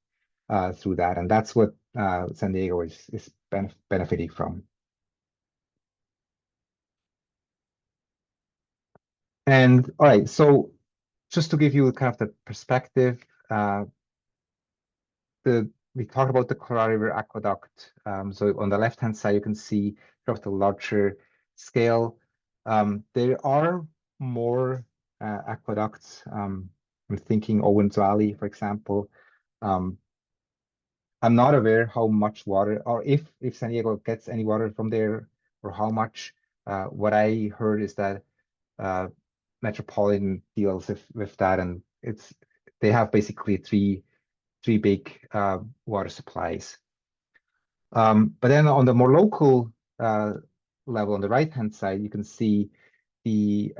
through that, and that's what San Diego is benefiting from. And all right, so just to give you kind of the perspective, we talked about the Colorado River Aqueduct. So on the left-hand side, you can see sort of the larger scale. There are more aqueducts. I'm thinking Owens Valley, for example. I'm not aware how much water, or if San Diego gets any water from there, or how much. What I heard is that Metropolitan deals with that, and they have basically three big water supplies. But then on the more local level, on the right-hand side, you can see the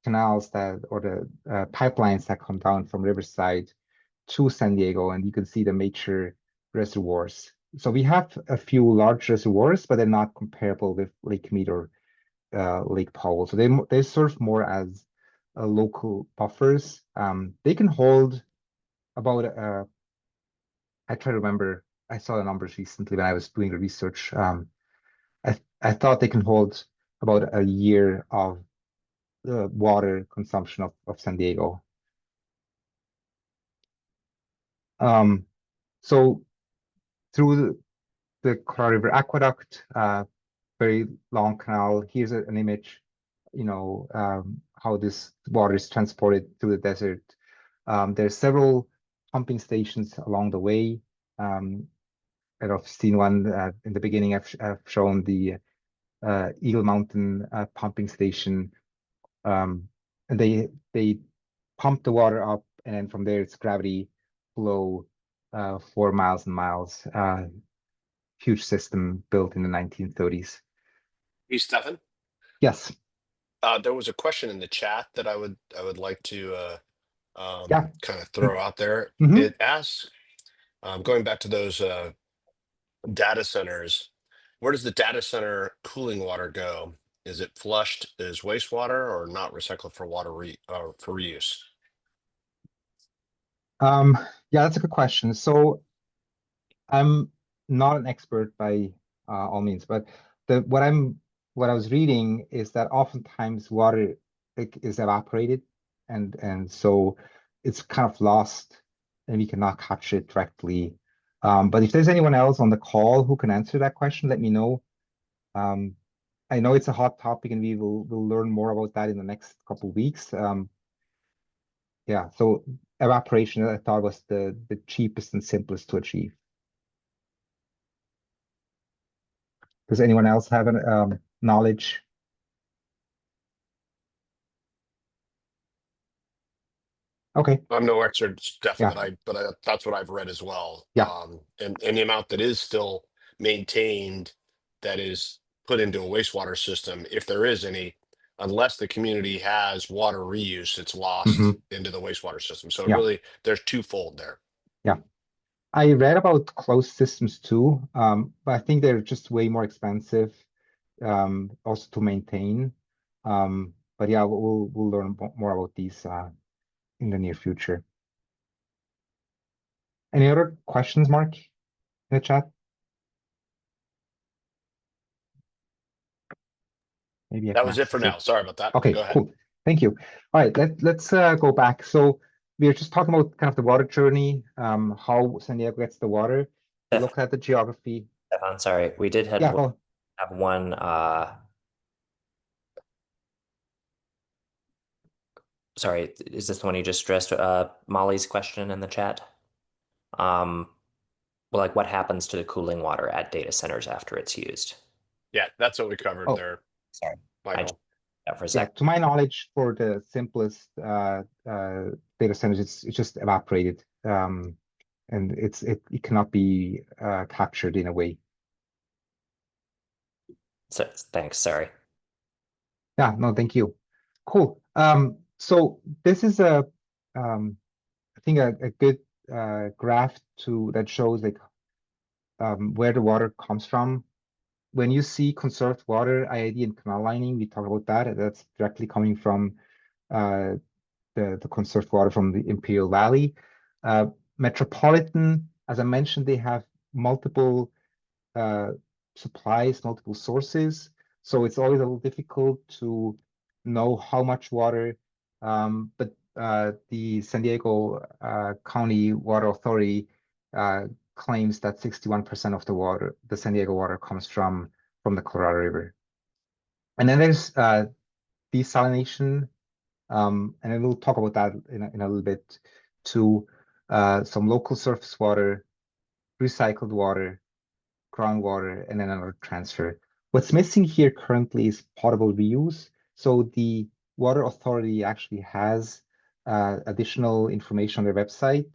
canals or the pipelines that come down from Riverside to San Diego, and you can see the major reservoirs. So we have a few large reservoirs, but they're not comparable with Lake Mead or Lake Powell. So they serve more as local buffers. They can hold about I try to remember. I saw the numbers recently when I was doing the research. I thought they can hold about a year of the water consumption of San Diego. So through the Colorado River Aqueduct, very long canal. Here's an image, how this water is transported through the desert. There's several pumping stations along the way. don't know if you've seen one in the beginning. I've shown the Eagle Mountain pumping station, and they pump the water up, and then from there it's gravity flow for miles and miles. Huge system built in the 1930s. Hey, Stefan. Yes. There was a question in the chat that I would like to Yeah. kind of throw out there. Mm-hmm. It asks, going back to those data centers, where does the data center cooling water go? Is it flushed as wastewater or not recycled for for reuse? Yeah, that's a good question. So I'm not an expert by all means, but what I was reading is that oftentimes water is evaporated, and so it's kind of lost, and we cannot catch it directly. But if there's anyone else on the call who can answer that question, let me know. I know it's a hot topic, and we'll learn more about that in the next couple of weeks. Yeah, so evaporation I thought was the cheapest and simplest to achieve. Does anyone else have an knowledge? Okay, I'm no expert, Stefan, yeah, but that's what I've read as well. yeah. And the amount that is still maintained, that is put into a wastewater system, if there is any, unless the community has water reuse, it's Hmm. lost into the wastewater system. So Yeah, really, there's twofold there. yeah. I read about closed systems too, but I think they're just way more expensive, also to maintain. But yeah, we'll learn more about these in the near future. Any other questions, Mark, in the chat? Maybe I That can was it for access it. now. Sorry about that. Okay, Go ahead. cool. Thank you. All right, let's go back. So we are just talking about kind of the water journey, how San Diego gets the water. We Stefan, looked at the geography. sorry, we did Yeah, go. have one sorry, is this the one you just addressed Molly's question in the chat? Well, like what happens to the cooling water at data centers after it's used? Yeah, that's what we covered Oh, there, Sorry, I Michael. that for a yeah. second. To my knowledge, for the simplest data centers, it's just evaporated, and it cannot be captured in a way. So, thanks, sorry. Yeah, no, thank you. Cool. So this is I think a good graph that shows like where the water comes from. When you see conserved water, IID and canal lining, we talk about that. That's directly coming from uh, the conserved water from the Imperial Valley. Metropolitan, as I mentioned, they have multiple uh, supplies, multiple sources. So it's always a little difficult to know how much water. But the San Diego County Water Authority claims that 61% of the water, the San Diego water, comes from the Colorado River. And then there's desalination, and then we'll talk about that in a little bit too. Some local surface water, recycled water, groundwater, and then another transfer. What's missing here currently is potable reuse. So the Water Authority actually has additional information on their website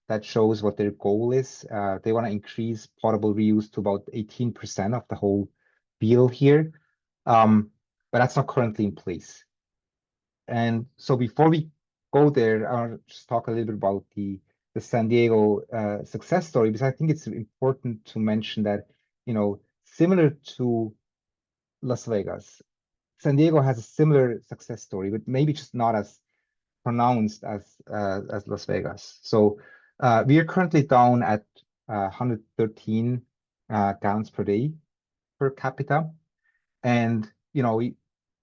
that shows what their goal is. They want to increase potable reuse to about 18% of the whole bill here, but that's not currently in place. And so before we go there, I want to just talk a little bit about the San Diego success story, because I think it's important to mention that, similar to Las Vegas, San Diego has a similar success story, but maybe just not as pronounced as Las Vegas. So we are currently down at 113 gallons per day per capita, and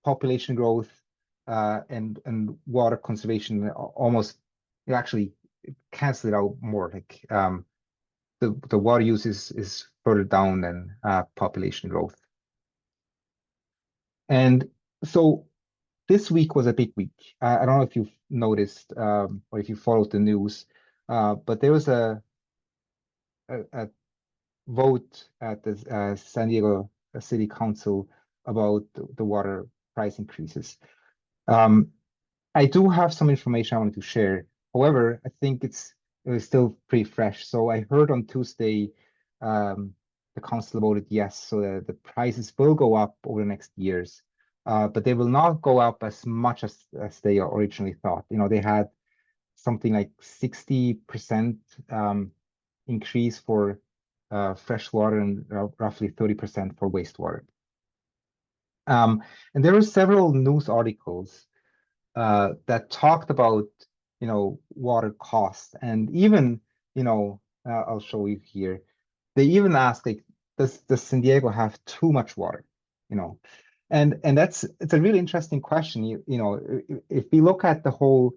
population growth and water conservation almost actually cancel it out more. Like the water use is further down than population growth. And so this week was a big week. I don't know if you've noticed or if you followed the news, but there was a vote at the San Diego City Council about the water price increases. I do have some information I wanted to share. However, I think it was still pretty fresh. So I heard on Tuesday the council voted yes, so the prices will go up over the next years, but they will not go up as much as they originally thought. You know, they had something like 60% increase for fresh water and roughly 30% for wastewater. And there were several news articles that talked about, you know, water costs, and even, you know, I'll show you here. They even asked, like, does San Diego have too much water? You know, and it's a really interesting question. You know, if we look at the whole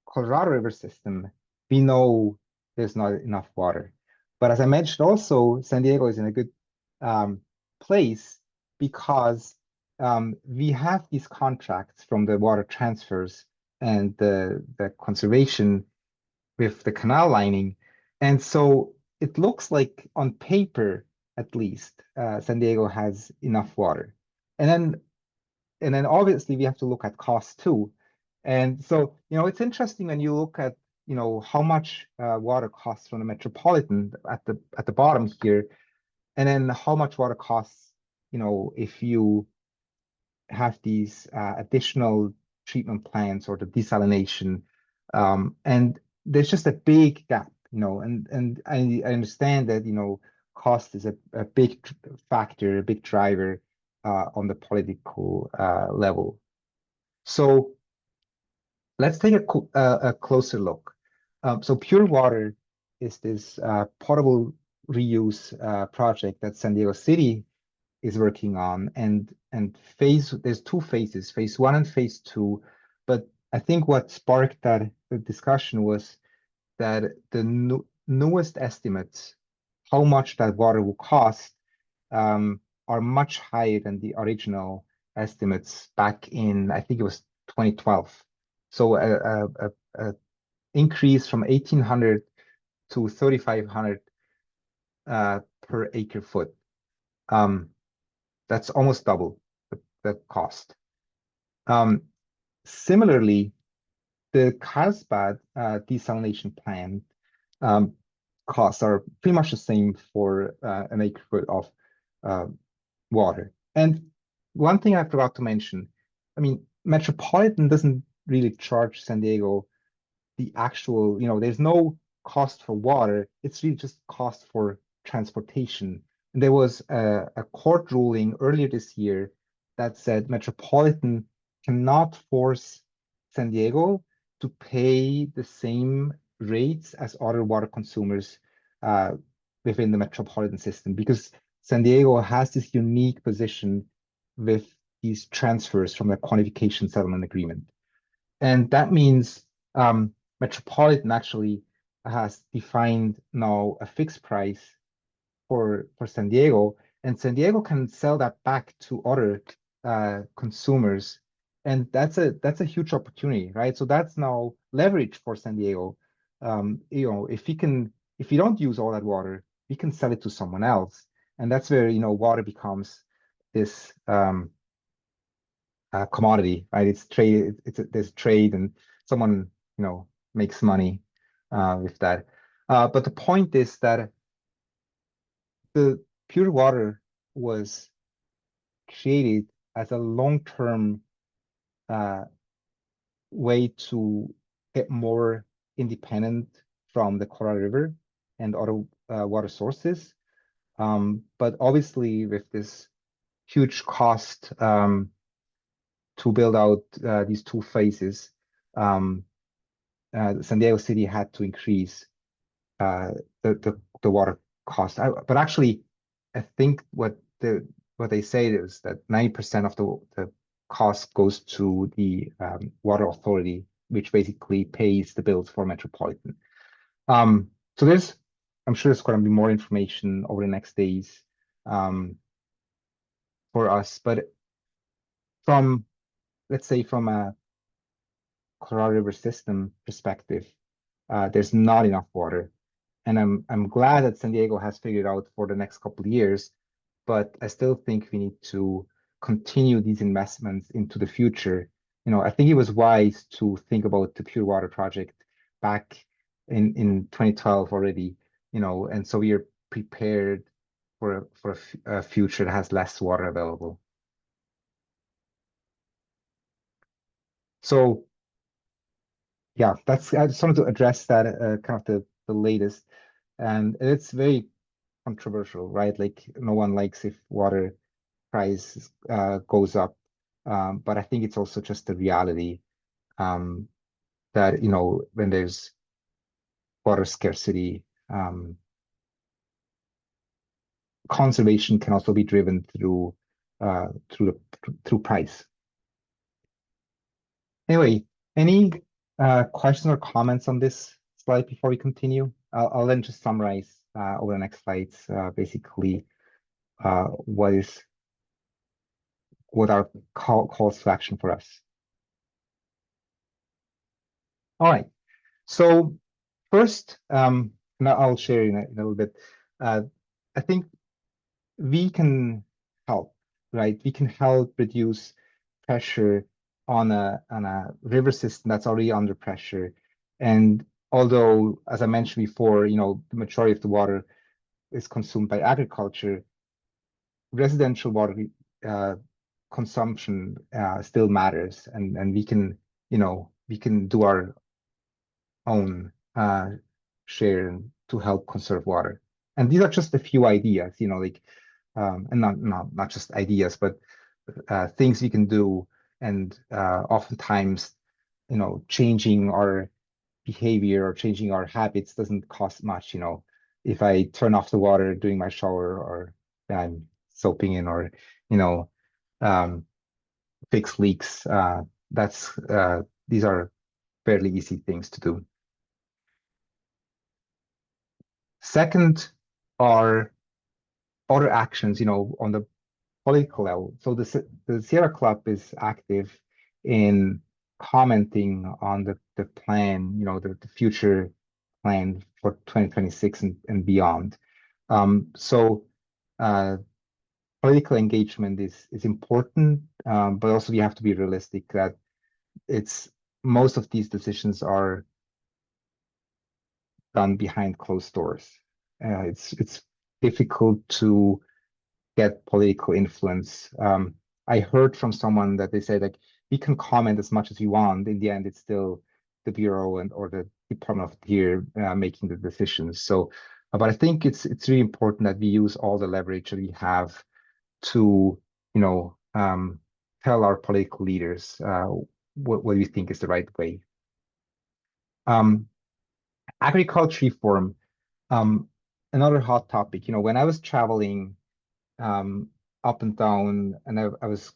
Colorado River system, we know there's not enough water. But as I mentioned, also San Diego is in a good place because we have these contracts from the water transfers and the conservation with the canal lining. And so it looks like on paper, at least, San Diego has enough water. And then obviously we have to look at cost too. And so, you know, it's interesting when you look at, you know, how much water costs from the metropolitan at the bottom here, and then how much water costs, you know, if you have these additional treatment plants or the desalination. And there's just a big gap, you know, and I understand that, you know, cost is a big factor, a big driver on the political level. So let's take a closer look. So Pure Water is this potable reuse project that San Diego City is working on, and there's two phases, phase one and phase two. But I think what sparked that discussion was that the newest estimates, how much that water will cost, are much higher than the original estimates back in, I think it was 2012. So a increase from 1,800 to 3,500 per acre foot. That's almost double the cost. Similarly, the Carlsbad desalination plant costs are pretty much the same for an acre foot of water. And one thing I forgot to mention, I mean, Metropolitan doesn't really charge San Diego the actual, you know, there's no cost for water. It's really just cost for transportation. And there was a court ruling earlier this year that said Metropolitan cannot force San Diego to pay the same rates as other water consumers within the metropolitan system, because San Diego has this unique position with these transfers from the quantification settlement agreement. And that means Metropolitan actually has defined now a fixed price for San Diego, and San Diego can sell that back to other consumers, and that's a huge opportunity, right? So that's now leverage for San Diego. You know, if we don't use all that water, we can sell it to someone else, and that's where, you know, water becomes this commodity, right? It's trade. There's trade, and someone, you know, makes money with that. But the point is that the pure water was created as a long-term way to get more independent from the Colorado River and other water sources. But obviously, with this huge cost to build out these two phases, San Diego City had to increase the water cost. But actually, I think what they say is that 90% of the cost goes to the water authority, which basically pays the bills for Metropolitan. So I'm sure there's going to be more information over the next days for us. But let's say from a Colorado River system perspective, there's not enough water. And I'm glad that San Diego has figured out for the next couple of years, but I still think we need to continue these investments into the future. I think it was wise to think about the Pure Water project back in 2012 already, and so we are prepared for a future that has less water available. So yeah, I just wanted to address that kind of the latest, and it's very controversial, right? Like no one likes if water price goes up, but I think it's also just the reality um, that when there's water scarcity, conservation can also be driven through price. Anyway, any questions or comments on this slide before we continue? I'll then just summarize over the next slides, basically what our calls to action for us. All right. So first, and I'll share in a little bit. I think we can help, right? We can help reduce pressure on a river system that's already under pressure. And although, as I mentioned before, the majority of the water is consumed by agriculture, residential water consumption still matters, and we can do our own share to help conserve water. And these are just a few ideas, like and not just ideas, but things we can do. And oftentimes, changing our behavior or changing our habits doesn't cost much. If I turn off the water during my shower, or I'm soaping in, or um, fix leaks, these are fairly easy things to do. Second are other actions, on the political level. So the Sierra Club is active in commenting on the plan, the future plan for 2026 and beyond. So political engagement is important, but also we have to be realistic that most of these decisions are done behind closed doors. It's difficult to get political influence. I heard from someone that they said, like, we can comment as much as we want. In the end, it's still the Bureau or the Department of Interior making the decisions. So, but I think it's really important that we use all the leverage that we have to, tell our political leaders what we think is the right way. Agriculture reform, another hot topic. When I was traveling up and down, and I was,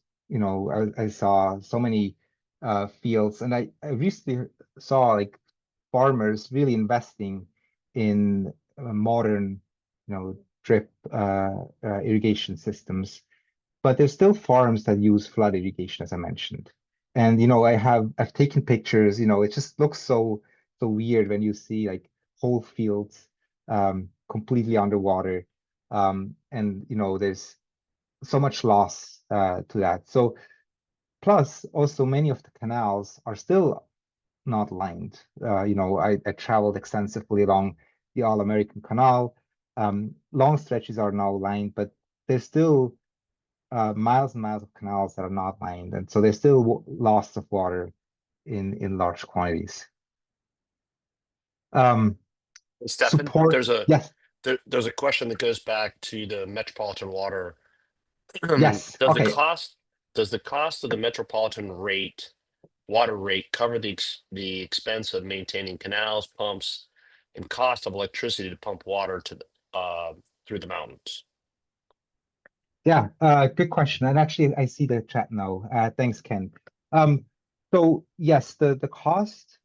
I saw so many fields, and I recently saw like farmers really investing in modern, drip irrigation systems. But there's still farms that use flood irrigation, as I mentioned. And I've taken pictures. It just looks so weird when you see like whole fields completely underwater, and there's so much loss to that. So plus also many of the canals are still not lined. I traveled extensively along the All-American Canal. Long stretches are now lined, but there's still miles and miles of canals that are not lined, and so there's still loss of water in large quantities. Stefan, Support, yes, there's a question that goes back to the metropolitan water. yes, Does okay. the cost of the metropolitan water rate cover the expense of maintaining canals, pumps, and cost of electricity to pump water through the mountains? Yeah, good question. And actually, I see the chat now. Thanks, Ken. So yes, the cost,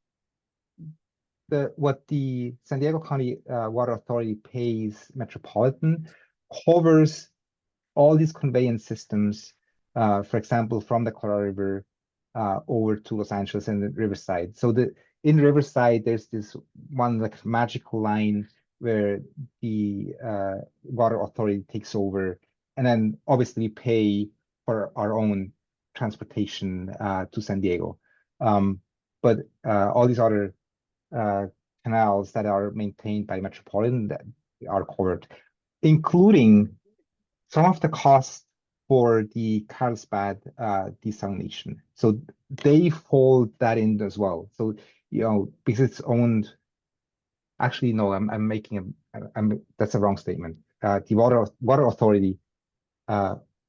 what the San Diego County Water Authority pays Metropolitan covers all these conveyance systems, for example, from the Colorado River over to Los Angeles and the Riverside. So in Riverside, there's this one like magical line where the water authority takes over, and then obviously pay for our own transportation to San Diego. But all these other canals that are maintained by Metropolitan that are covered, including some of the costs for the Carlsbad desalination. So they fold that in as well. So, because it's owned, actually, no, I'm making that's a wrong statement. The water authority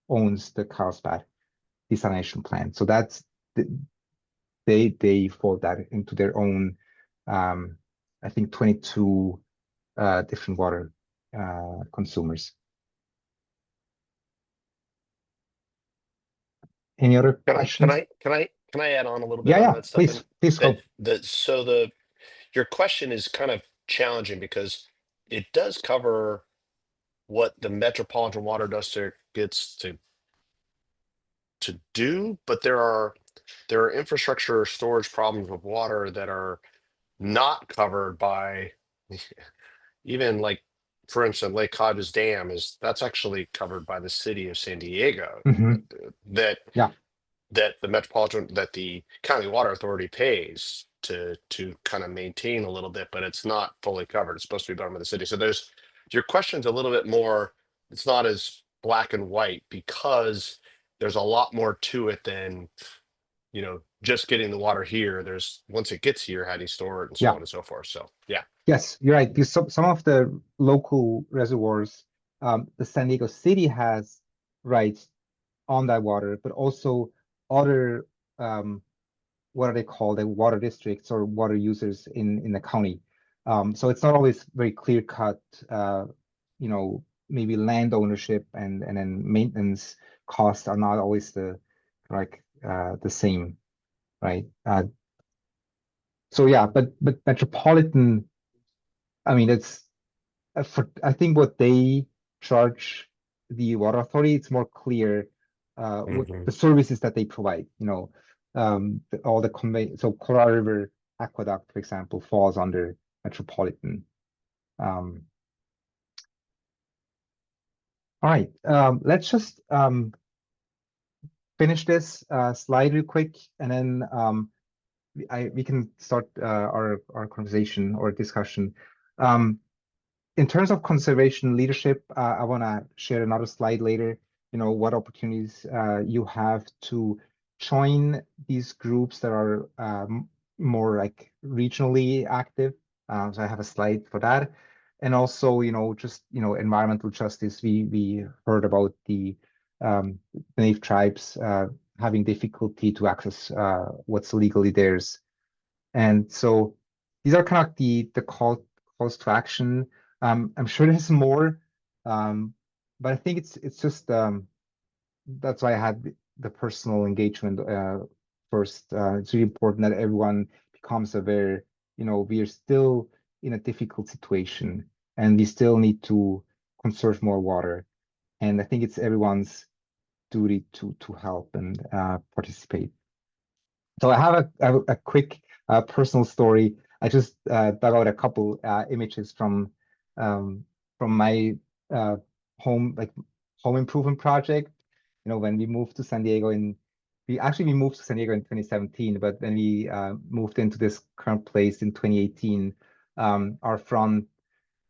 owns the Carlsbad desalination plant. So that's they fold that into their own, I think 22 different water consumers. Any other questions? Can I add on a little bit on Yeah, that, Stefan? please go. Your question is kind of challenging because it does cover what the Metropolitan Water District gets to do, but there are infrastructure storage problems with water that are not covered by even, like, for instance, Lake Hodges Dam that's actually covered by the city of San Diego. Mhm. That Yeah. that the county water authority pays to kind of maintain a little bit, but it's not fully covered. It's supposed to be done by the city. So your question's a little bit more, it's not as black and white because there's a lot more to it than, just getting the water here. There's, once it gets here, how do you store it and so Yeah. on and so forth. So yeah. Yes, you're right. Because some of the local reservoirs, the San Diego City has rights on that water, but also other, what are they called? The water districts or water users in the county. So it's not always very clear cut, maybe land ownership and then maintenance costs are not always the same, right? So yeah, but Metropolitan, I mean, it's I think what they charge the water authority, it's more clear what Mhm. the services that they provide. All the convey. So Colorado River Aqueduct, for example, falls under Metropolitan. All right, let's just finish this slide real quick, and then we can start our conversation or discussion. In terms of conservation leadership, I want to share another slide later, what opportunities you have to join these groups that are more like regionally active. So I have a slide for that. And also, just, environmental justice. We heard about the Native tribes having difficulty to access what's legally theirs. And so these are kind of the calls to action. I'm sure there's more, but I think it's just that's why I had the personal engagement first. It's really important that everyone becomes aware. We are still in a difficult situation, and we still need to conserve more water. And I think it's everyone's duty to help and participate. So I have a quick personal story. I just dug out a couple images from my home improvement project. When we moved to San Diego we moved to San Diego in 2017, but when we moved into this current place in 2018, our front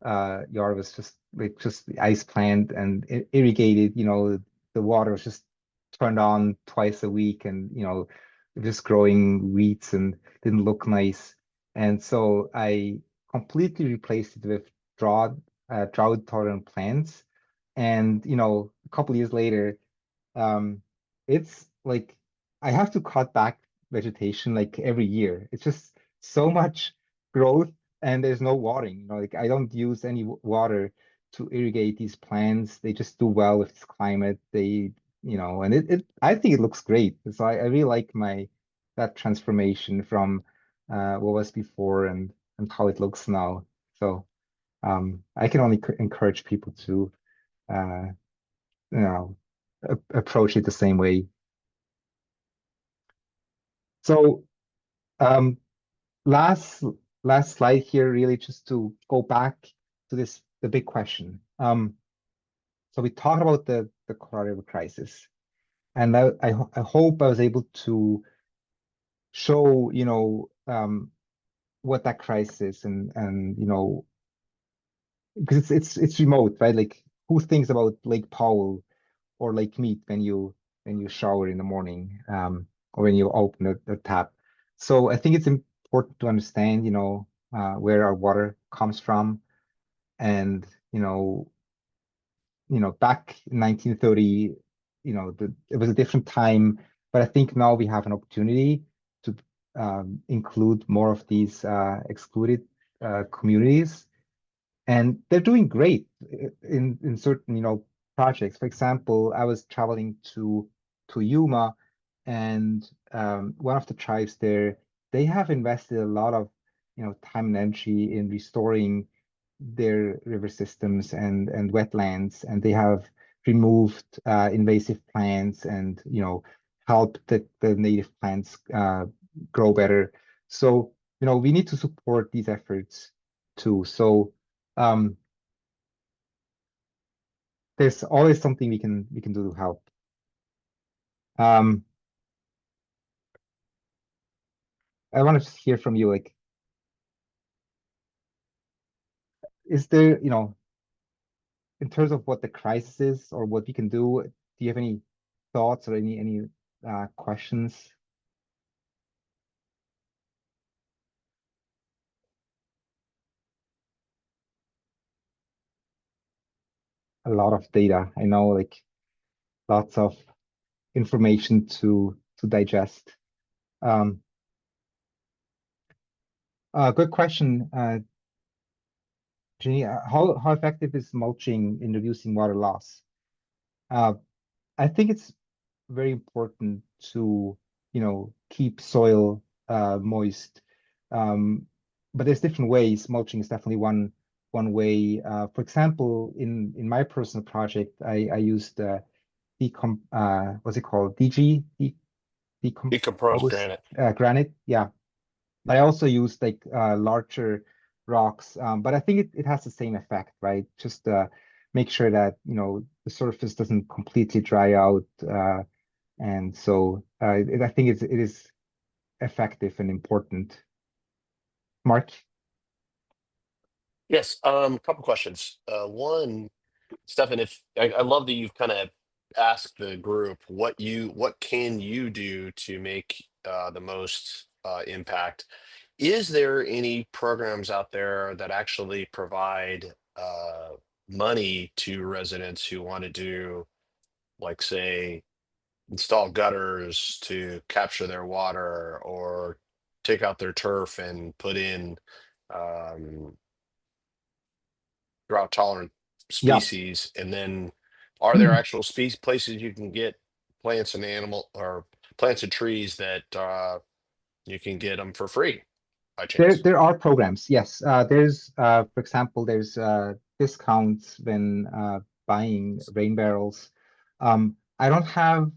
yard was just the ice plant and irrigated. The water was just turned on twice a week, and just growing weeds and didn't look nice. And so I completely replaced it with drought tolerant plants. And a couple years later, it's like I have to cut back vegetation like every year. It's just so much growth and there's no watering. Like I don't use any water to irrigate these plants. They just do well with this climate. And it I think it looks great. So I really like that transformation from what was before and how it looks now. So I can only encourage people to uh, approach it the same way. So last slide here, really just to go back to the big question. So we talked about the Colorado River crisis, and I hope I was able to show, what that crisis is, and because it's remote, right? Like, who thinks about Lake Powell or Lake Mead when you shower in the morning, or when you open the tap? So I think it's important to understand, where our water comes from, and back in 1930, it was a different time, but I think now we have an opportunity to include more of these excluded communities, and they're doing great in certain projects. For example, I was traveling to Yuma, and one of the tribes there, they have invested a lot of time and energy in restoring their river systems and wetlands, and they have removed invasive plants, and helped the native plants grow better. So we need to support these efforts too. So there's always something we can do to help. I want to just hear from you, like, is there, in terms of what the crisis is or what we can do you have any thoughts or any questions? A lot of data, I know, like, lots of information to digest. Good question, Jenny. How effective is mulching in reducing water loss? I think it's very important to keep soil moist, but there's different ways. Mulching is definitely one way. For example, in my personal project, I used what's it called, Decomposed decomposed granite. granite. Yeah, I also used like larger rocks, but I think it has the same effect, right? Just make sure that the surface doesn't completely dry out, and so I think it is effective and important. Mark? Yes, a couple questions. One, Stefan, if I love that you've kind of asked the group what can you do to make the most impact. Is there any programs out there that actually provide money to residents who want to do, like, say, install gutters to capture their water, or take out their turf and put in um, drought tolerant Yeah. species? And then are there actual places you can get plants and plants and trees that you can get them for free by chance? There are programs, yes. There's for example, there's discounts when buying rain barrels. I don't have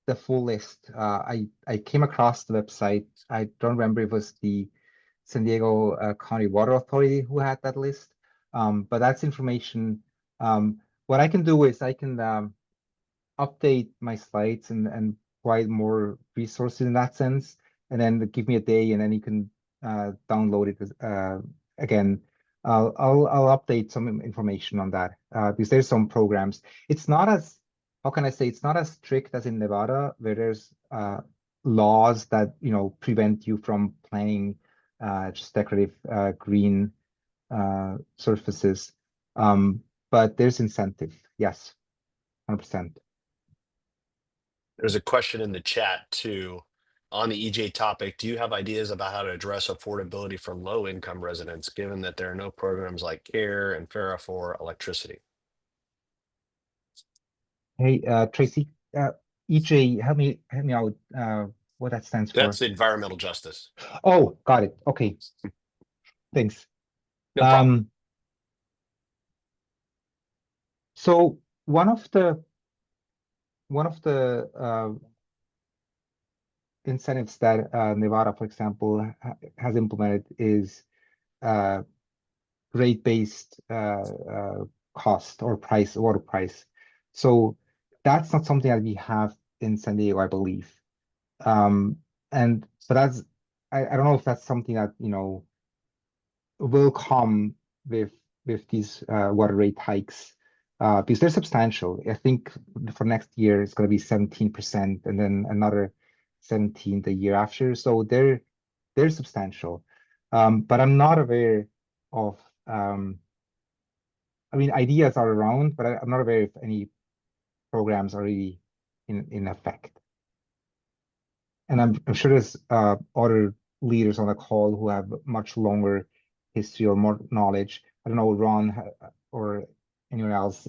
the full list. I came across the website. I don't remember if it was the San Diego County Water Authority who had that list. But that's information. What I can do is I can update my slides and provide more resources in that sense, and then give me a day, and then you can download it again. I'll update some information on that because there's some programs. It's not as, how can I say, it's not as strict as in Nevada, where there's laws that prevent you from planting just decorative green surfaces. But there's incentive, yes, 100%. There's a question in the chat too on the EJ topic. Do you have ideas about how to address affordability for low income residents, given that there are no programs like CARE and FARA for electricity? Hey, Tracy, EJ, help me out. What that stands for? That's environmental justice. Oh, got it. Okay, thanks. No problem. So one of the incentives that Nevada, for example, has implemented is rate-based cost or price, water price. So that's not something that we have in San Diego, I believe. But that's I don't know if that's something that will come with these water rate hikes because they're substantial. I think for next year it's going to be 17% and then another 17 the year after. So they're substantial. But I'm not aware of I mean ideas are around, but I'm not aware if any programs are really in effect. And I'm sure there's other leaders on the call who have much longer history or more knowledge. I don't know, Ron or anyone else,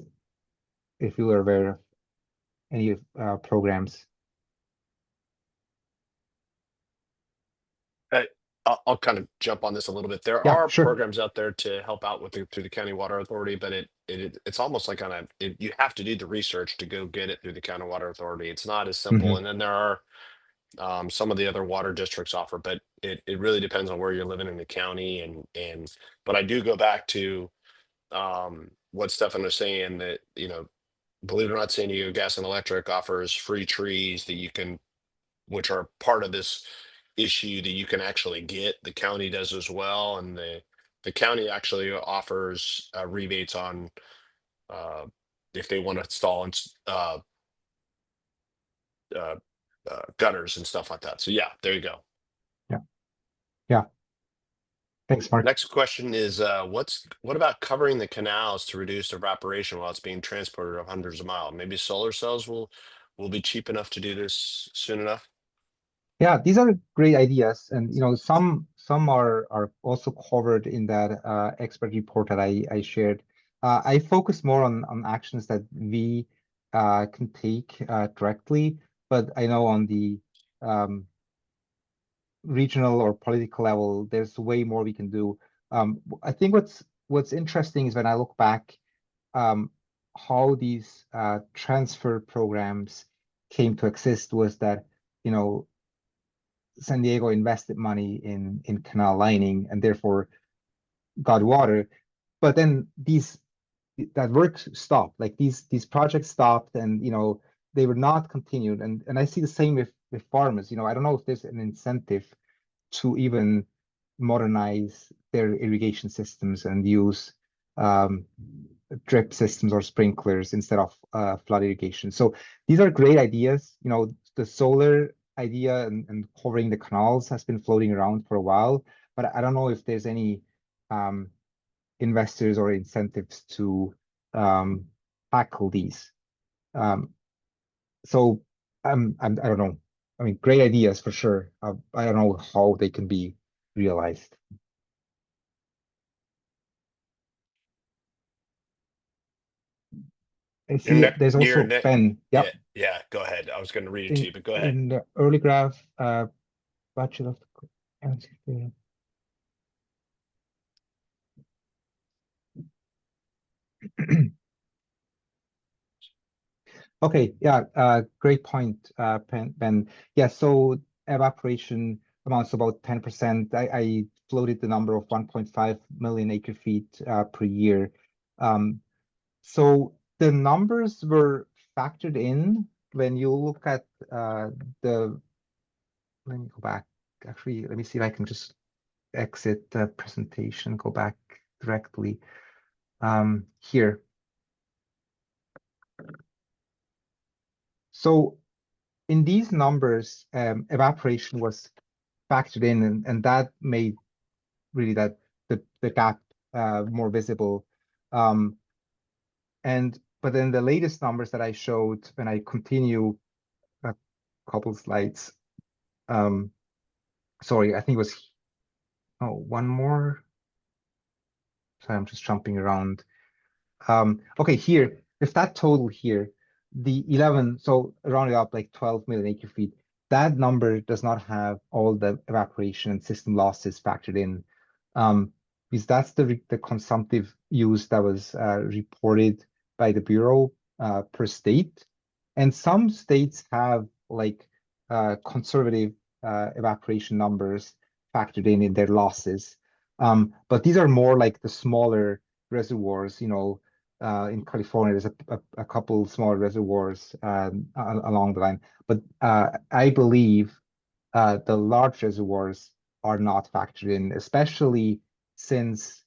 if you are aware of any programs. I'll kind of jump on this a little bit. There Yeah, are sure. programs out there to help out with through the county water authority, but it's almost like you have to do the research to go get it through the county water authority. It's not as simple. And then there are some of the other water districts offer, but it really depends on where you're living in the county. But I do go back to what Stefan was saying that, believe it or not, San Diego Gas and Electric offers free trees that you can, which are part of this issue that you can actually get. The county does as well, and the county actually offers rebates on if they want to install uh, gutters and stuff like that. So yeah, there you go. Yeah. Thanks, Mark. Next question is what about covering the canals to reduce evaporation while it's being transported hundreds of miles? Maybe solar cells will be cheap enough to do this soon enough. Yeah, these are great ideas, and some are also covered in that expert report that I shared. I focus more on actions that we can take directly, but I know on the regional or political level, there's way more we can do. I think what's interesting is when I look back, how these transfer programs came to exist was that San Diego invested money in canal lining and therefore got water. But then that work stopped. Like these projects stopped, and they were not continued. And I see the same with farmers. I don't know if there's an incentive to even modernize their irrigation systems and use drip systems or sprinklers instead of flood irrigation. So these are great ideas. The solar idea and covering the canals has been floating around for a while, but I don't know if there's any investors or incentives to tackle these. So I don't know. I mean, great ideas for sure. I don't know how they can be realized. I see there's also Ben. Yep. Yeah, go ahead. I was going to read it to you, but go ahead. In the early graph, budget of the Okay, yeah, great point, Ben. Yeah, so evaporation amounts to about 10%. I floated the number of 1.5 million acre feet per year. So the numbers were factored in when you look at let me go back. Actually, let me see if I can just exit the presentation, go back directly here. So in these numbers, evaporation was factored in, and that made really the gap more visible. But then the latest numbers that I showed, when I continue a couple slides, sorry, I think it was one more. Sorry, I'm just jumping around. Okay, here, if that total here, the 11, so rounded up like 12 million acre feet, that number does not have all the evaporation and system losses factored in, because that's the consumptive use that was reported by the Bureau per state. And some states have like conservative evaporation numbers factored in their losses. But these are more like the smaller reservoirs, in California, there's a couple smaller reservoirs along the line. But I believe the large reservoirs are not factored in, especially since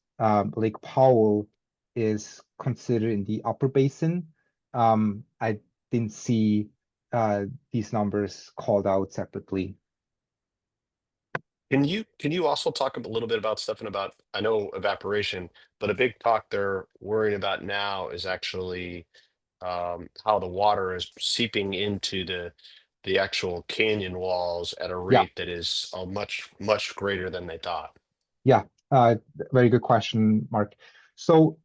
Lake Powell is considered in the upper basin. I didn't see these numbers called out separately. Can you also talk a little bit about Stefan about, I know evaporation, but a big talk they're worrying about now is actually how the water is seeping into the actual canyon walls at a Yeah, rate that is much greater than they thought. yeah, very good question, Mark. So,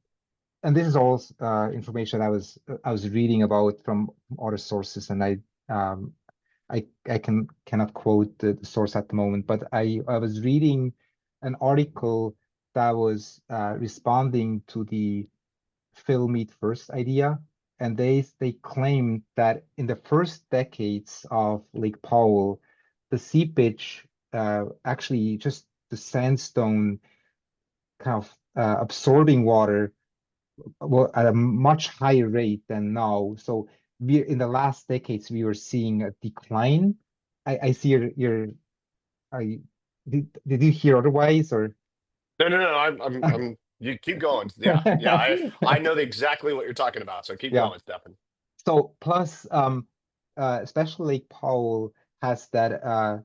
and this is all information I was reading about from other sources, and um, I cannot quote the source at the moment, but I was reading an article that was responding to the Phil Mead first idea, and they claimed that in the first decades of Lake Powell, the seepage actually just the sandstone kind of absorbing water at a much higher rate than now. So we in the last decades we were seeing a decline. I see your I did you hear otherwise or No. I'm. You keep going. Yeah. I know exactly what you're talking about. So keep yeah. going, Stefan. So plus especially Lake Powell has that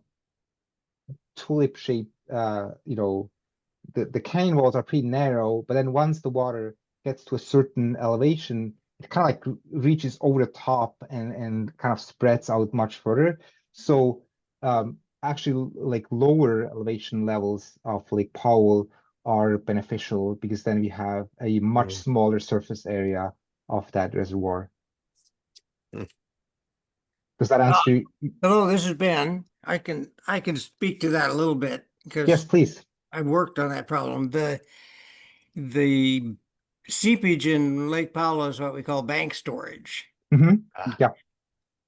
tulip shape the canyon walls are pretty narrow, but then once the water gets to a certain elevation, it kind of like reaches over the top and kind of spreads out much further. So actually, like lower elevation levels of Lake Powell are beneficial because then we have a much Mm. smaller surface area of that reservoir. Mm. Does that answer? Hello, this is Ben. I can speak to that a little bit Yes, because please. I've worked on that problem. The seepage in Lake Powell is what we call bank storage Ah. Yeah,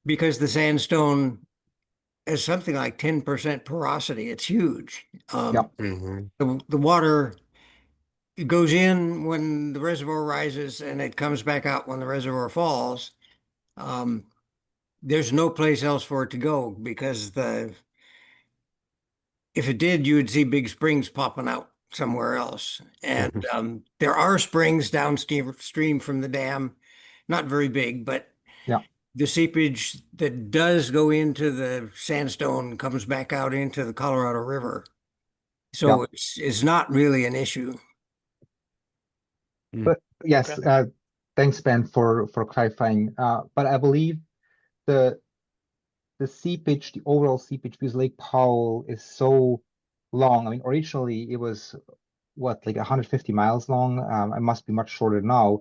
because the sandstone is something like 10% porosity. It's huge. yeah, Mhm. The water goes in when the reservoir rises and it comes back out when the reservoir falls. Um, there's no place else for it to go because if it did, you would see big springs popping out somewhere else. And Mhm. there are springs downstream from the dam, not very big, but yeah, the seepage that does go into the sandstone comes back out into the Colorado River. yeah. So it's not really an issue. Mm. But yes, Okay. thanks, Ben, for clarifying. But I believe the the seepage, the overall seepage, because Lake Powell is so long. I mean, originally it was what, like 150 miles long. It must be much shorter now.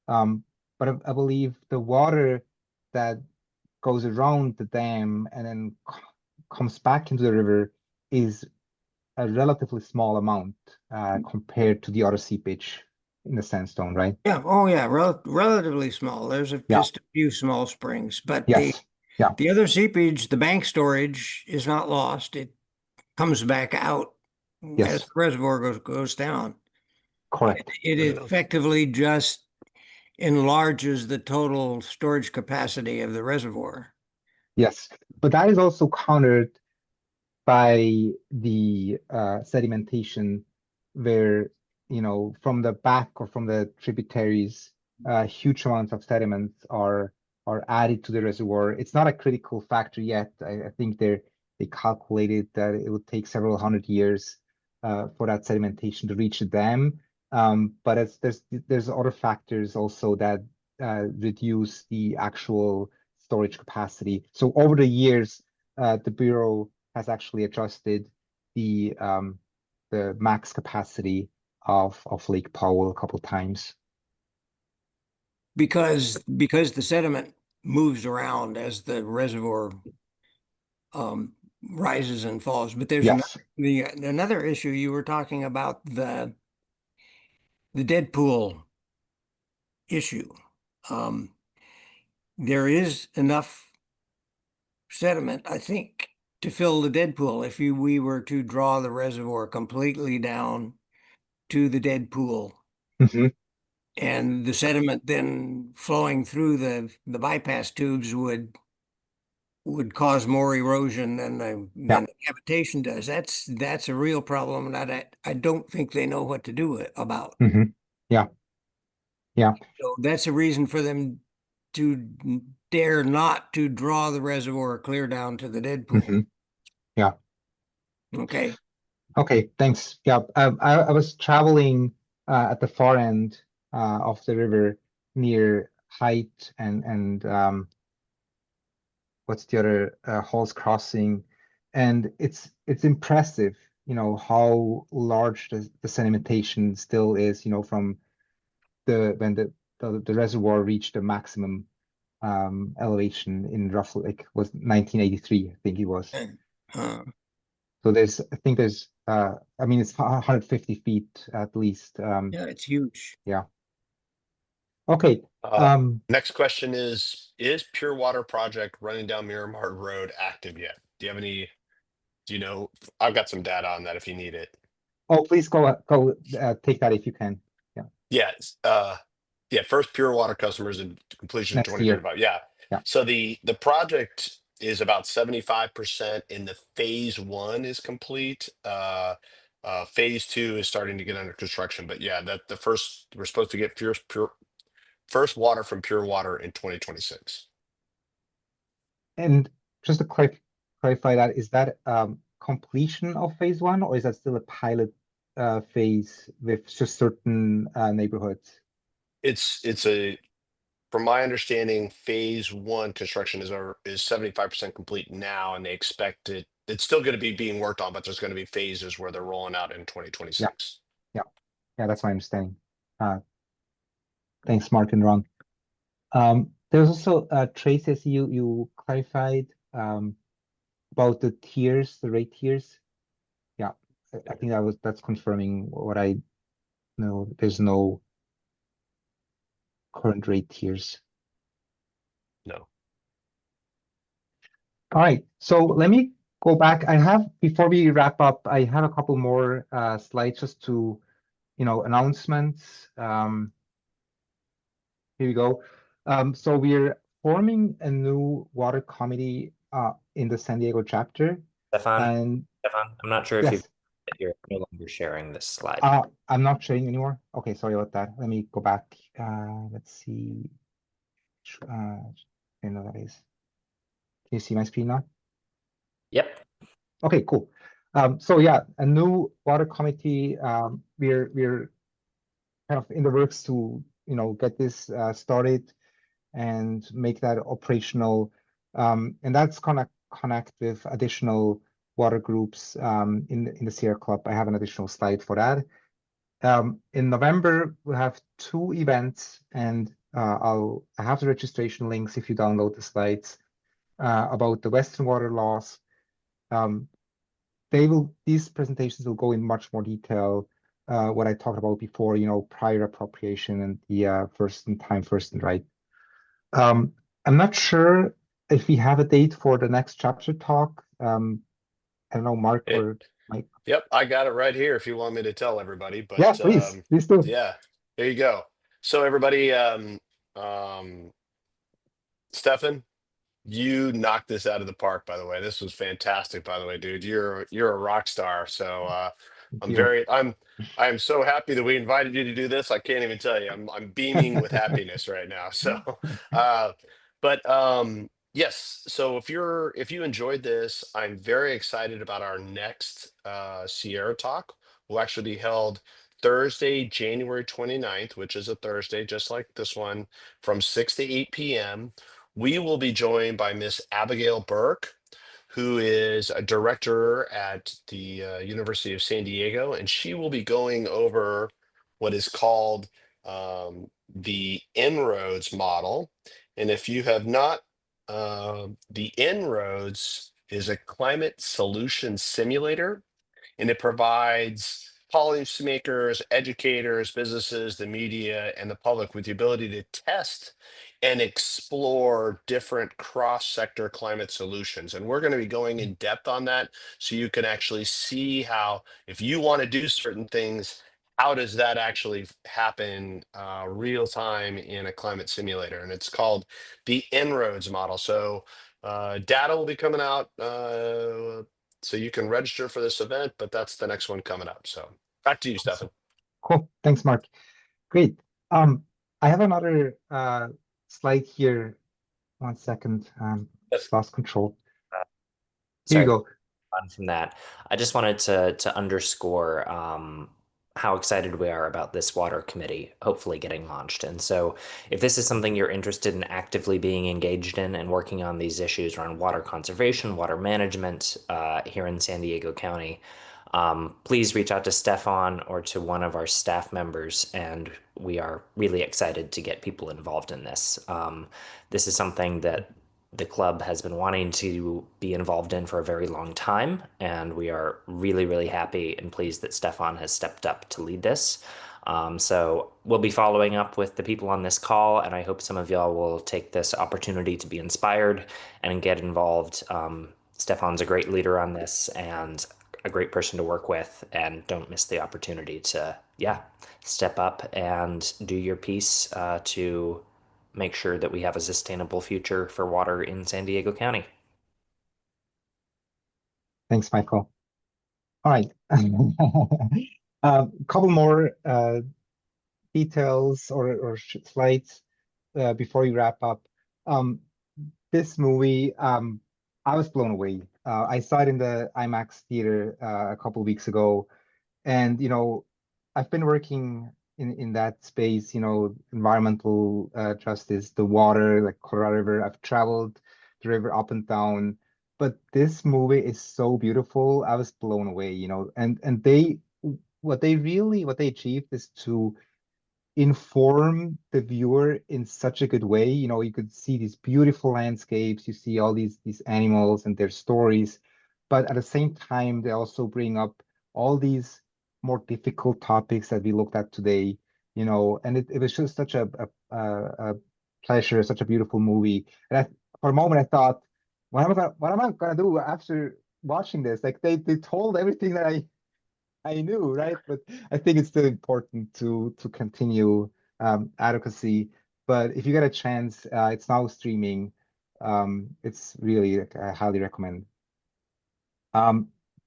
But I believe the water that goes around the dam and then comes back into the river is a relatively small amount compared to the other seepage in the sandstone, right? Yeah, oh yeah, relatively small. There's Yeah. just a few small springs, but the Yes. Yeah. the other seepage, the bank storage, is not lost. It comes back out as the Yes. reservoir goes down. It, Correct. it effectively just enlarges the total storage capacity of the reservoir. Yes. But that is also countered by the sedimentation where, from the back or from the tributaries, huge amounts of sediments are added to the reservoir. It's not a critical factor yet. I think they calculated that it would take several hundred years for that sedimentation to reach the dam. But there's other factors also that reduce the actual storage capacity. So over the years, the Bureau has actually adjusted the max capacity of Lake Powell a couple times. Because the sediment moves around as the reservoir um, rises and falls. But there's Yes, another issue. You were talking about the dead pool issue. Um, there is enough sediment, I think, to fill the dead pool if we were to draw the reservoir completely down to the dead pool. Hmm. And the sediment then flowing through the bypass tubes would cause more erosion than Yeah. the cavitation does. That's a real problem, and I don't think they know what to do about. Hmm. Yeah. Yeah. So that's a reason for them to dare not to draw the reservoir clear down to the dead pool. Hmm. Yeah. Okay. Okay, thanks. Yeah, I was traveling at the far end of the river near Height and what's the other Hall's Crossing, and it's impressive, how large the sedimentation still is, from when the reservoir reached the maximum elevation in roughly like was 1983, I think it was. Uh, So I think I mean, it's 150 feet at least. yeah, it's huge. Yeah. Okay. Uh, Next question is Pure Water project running down Miramar Road active yet? Do you know, I've got some data on that if you need it. Oh, please go take that if you can. Yeah. Yeah, first Pure Water customers in completion in Next year. 2025. Yeah. Yeah. So the project is about 75% in the phase one is complete. Phase two is starting to get under construction, but yeah, we're supposed to get first water from Pure Water in 2026. And just to clarify that, is that completion of phase one, or is that still a pilot phase with just certain neighborhoods? From my understanding, phase one construction is 75% complete now, and they expect it's still going to be being worked on, but there's going to be phases where they're rolling out in Yeah. 2026. Yeah. Yeah, that's my understanding. Thanks, Mark and Ron. There's also Trace, as you clarified about the tiers, the rate tiers. Yeah, I think that's confirming what I know. There's no current rate tiers. No. All right, so let me go back. Before we wrap up, I have a couple more slides just to, announcements. Here we go. So we're forming a new water committee in the San Diego chapter. Stefan, I'm not sure if Yes, you're no longer sharing this slide. I'm not sharing anymore. Okay, sorry about that. Let me go back. Let's see. I know that is. Can you see my screen now? Yep. Okay, cool. So yeah, a new water committee. We're kind of in the works to get this started and make that operational. And that's gonna connect with additional water groups in the Sierra Club. I have an additional slide for that. In November, we'll have 2 events, and I have the registration links if you download the slides about the Western water laws. These presentations will go in much more detail what I talked about before, prior appropriation and the first in time, first in right. I'm not sure if we have a date for the next chapter talk. I don't know, Mark or Mike. Yep, I got it right here if you want me to tell everybody. But Yeah, please do. yeah, there you go. So everybody, Stefan, you knocked this out of the park, by the way. This was fantastic, by the way, dude. You're a rock star. So Thank you. I am so happy that we invited you to do this. I can't even tell you. I'm beaming with happiness right now. So but yes, so if you enjoyed this, I'm very excited about our next Sierra Talk. Will actually be held Thursday, January 29th, which is a Thursday, just like this one, from 6 to 8 p.m. We will be joined by Miss Abigail Burke, who is a director at the University of San Diego, and she will be going over what is called the En-ROADS model. And if you have not, the En-ROADS is a climate solution simulator, and it provides policymakers, educators, businesses, the media, and the public with the ability to test and explore different cross-sector climate solutions. And we're going to be going in depth on that so you can actually see how, if you want to do certain things, how does that actually happen real time in a climate simulator? And it's called the En-ROADS model. So data will be coming out, so you can register for this event, but that's the next one coming up. So back to you, Stefan. Cool. Thanks, Mark. Great. I have another slide here. 1 second. Yes. Just lost control. Here Sorry. you go. From that, I just wanted to underscore how excited we are about this water committee hopefully getting launched. And so if this is something you're interested in actively being engaged in and working on these issues around water conservation, water management here in San Diego County, please reach out to Stefan or to one of our staff members, and we are really excited to get people involved in this. This is something that the club has been wanting to be involved in for a very long time, and we are really, really happy and pleased that Stefan has stepped up to lead this. So we'll be following up with the people on this call, and I hope some of y'all will take this opportunity to be inspired and get involved. Stefan's a great leader on this and a great person to work with, and don't miss the opportunity to, step up and do your piece to make sure that we have a sustainable future for water in San Diego County. Thanks, Michael. All right. A couple more details or slides before we wrap up. This movie, I was blown away. I saw it in the IMAX theater a couple of weeks ago, and I've been working in that space, environmental justice, the water, like Colorado River. I've traveled the river up and down, but this movie is so beautiful. I was blown away, and what they achieved is to inform the viewer in such a good way. You could see these beautiful landscapes, you see all these animals and their stories, but at the same time, they also bring up all these more difficult topics that we looked at today, and it was just such a pleasure, such a beautiful movie. And for a moment, I thought, what am I gonna do after watching this? Like they told everything that I knew, right? But I think it's still important to continue advocacy. But if you get a chance, it's now streaming. It's really, like, I highly recommend.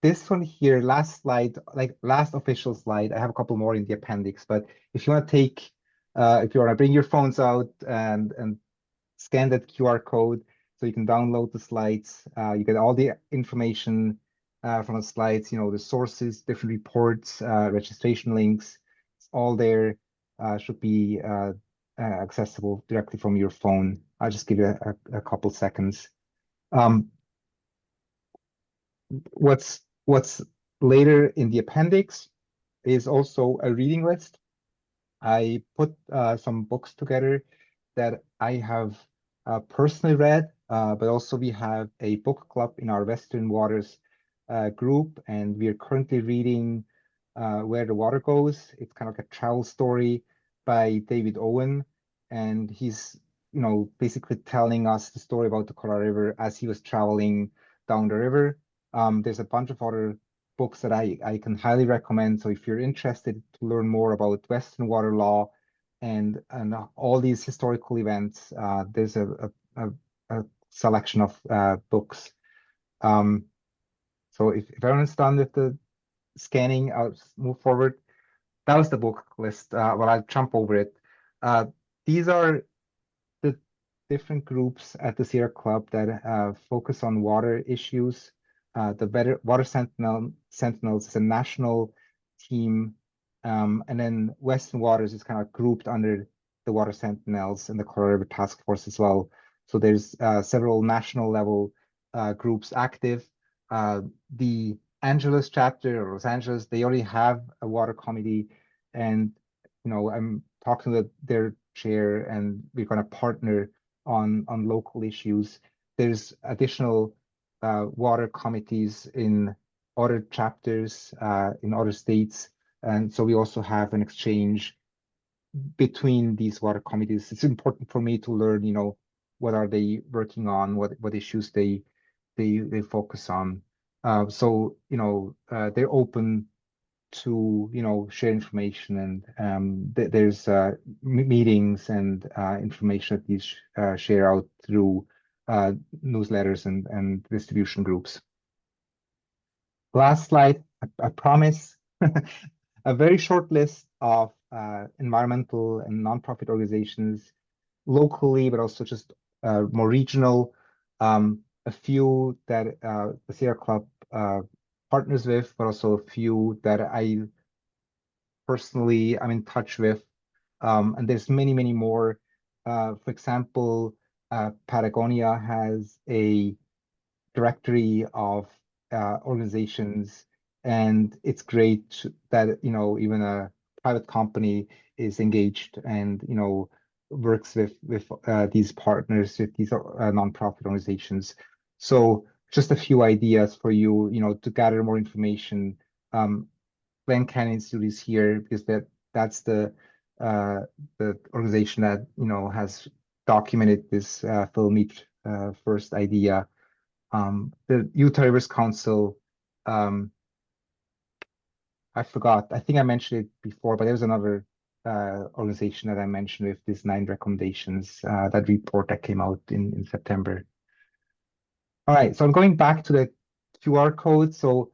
This one here, last slide, like last official slide. I have a couple more in the appendix, but if you want to if you want to bring your phones out and scan that QR code so you can download the slides, you get all the information from the slides, the sources, different reports, registration links. It's all there. Should be accessible directly from your phone. I'll just give you a couple seconds. What's later in the appendix is also a reading list. I put some books together that I have personally read, but also we have a book club in our Western Waters group, and we are currently reading Where the Water Goes. It's kind of like a travel story by David Owen, and he's basically telling us the story about the Colorado River as he was traveling down the river. There's a bunch of other books that I can highly recommend. So if you're interested to learn more about Western water law and all these historical events, there's a selection of books. So if everyone's done with the scanning, I'll just move forward. That was the book list. Well, I'll jump over it. These are the different groups at the Sierra Club that focus on water issues. The Water Sentinels is a national team, and then Western Waters is kind of grouped under the Water Sentinels and the Colorado River Task Force as well. So there's several national level groups active. The Angeles chapter, or Los Angeles, they already have a water committee, and I'm talking to their chair, and we're going to partner on local issues. There's additional water committees in other chapters in other states, and so we also have an exchange between these water committees. It's important for me to learn, what are they working on, what issues they focus on. So they're open to, share information, and there's meetings and information that these share out through newsletters and distribution groups. Last slide, I promise. A very short list of environmental and nonprofit organizations locally, but also just more regional. A few that the Sierra Club partners with, but also a few that I personally I'm in touch with. And there's many, many more. For example, Patagonia has a directory of organizations, and it's great that even a private company is engaged and works with these partners, with these nonprofit organizations. So just a few ideas for you, to gather more information. Glen Canyon Institute is here because that's the organization that has documented this Phil Mead first idea. The Utah Rivers Council, I forgot. I think I mentioned it before, but there was another organization that I mentioned with these 9 recommendations, that report that came out in September. All right, so I'm going back to the QR code. So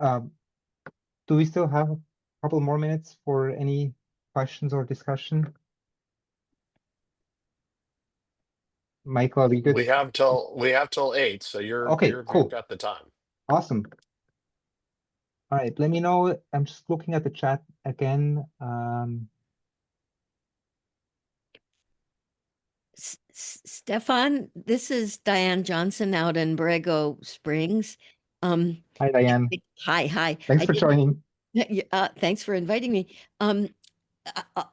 do we still have a couple more minutes for any questions or discussion? Michael, are we good? We have till 8, so you've cool. got the time. Awesome. All right, let me know. I'm just looking at the chat again. Stefan, this is Diane Johnson out in Borrego Springs. Hi, Diane. Hi. Thanks for joining. Thanks for inviting me.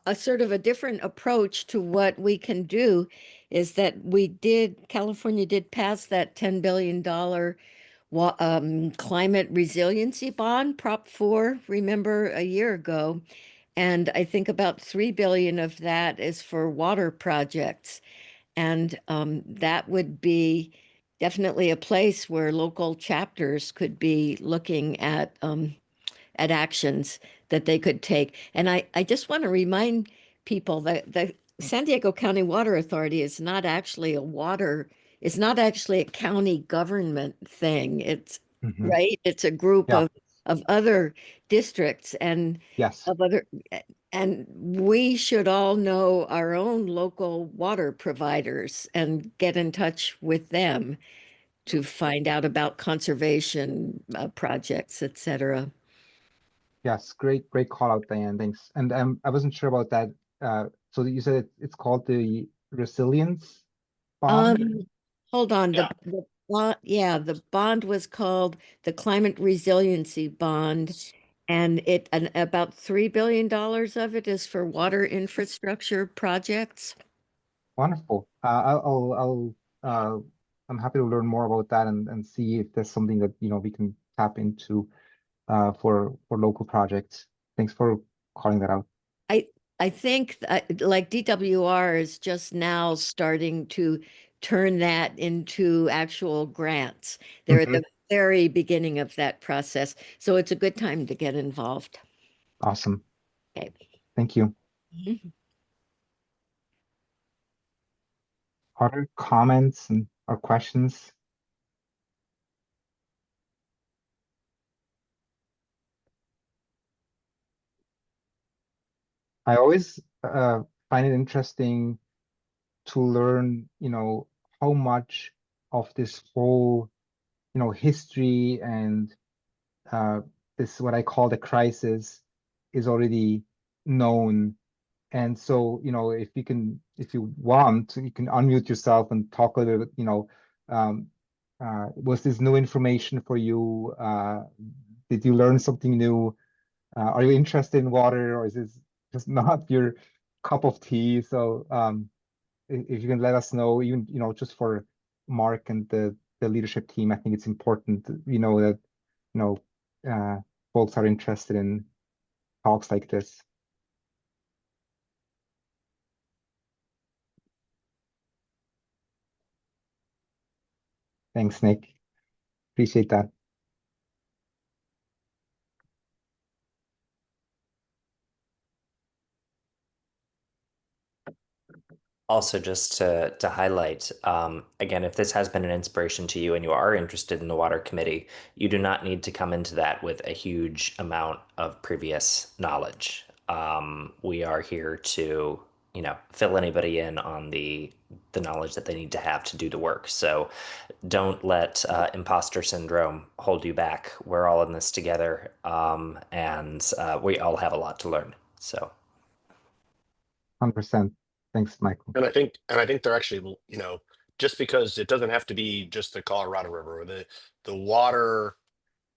A sort of a different approach to what we can do is that California did pass that $10 billion climate resiliency bond, Prop 4, remember, a year ago. And I think about 3 billion of that is for water projects. And that would be definitely a place where local chapters could be looking at actions that they could take. And I just want to remind people that the San Diego County Water Authority is not actually a county government thing. It's right. It's a group of other districts and yes, of other, and we should all know our own local water providers and get in touch with them to find out about conservation projects, etc. Yes, great call out, Diane. Thanks. And I wasn't sure about that. So you said it's called the resilience bond? Hold on. Yeah. The bond was called the Climate Resiliency Bond, and about $3 billion of it is for water infrastructure projects. Wonderful. I'm happy to learn more about that and see if there's something that we can tap into for local projects. Thanks for calling that out. I think like DWR is just now starting to turn that into actual grants. They're at the very beginning of that process. So it's a good time to get involved. Awesome. Okay. Thank you. Other comments or questions? I always find it interesting to learn, how much of this whole, history and this what I call the crisis is already known. And so, if you want, you can unmute yourself and talk a little bit, was this new information for you? Did you learn something new? Are you interested in water, or is this just not your cup of tea? So if you can let us know, even just for Mark and the leadership team, I think it's important, that folks are interested in talks like this. Thanks, Nick. Appreciate that. Also, just to highlight, again, if this has been an inspiration to you and you are interested in the water committee, you do not need to come into that with a huge amount of previous knowledge. We are here to, fill anybody in on the knowledge that they need to have to do the work. So don't let imposter syndrome hold you back. We're all in this together, and we all have a lot to learn. So 100%. Thanks, Michael. And I think they're actually, just because it doesn't have to be just the Colorado River, the water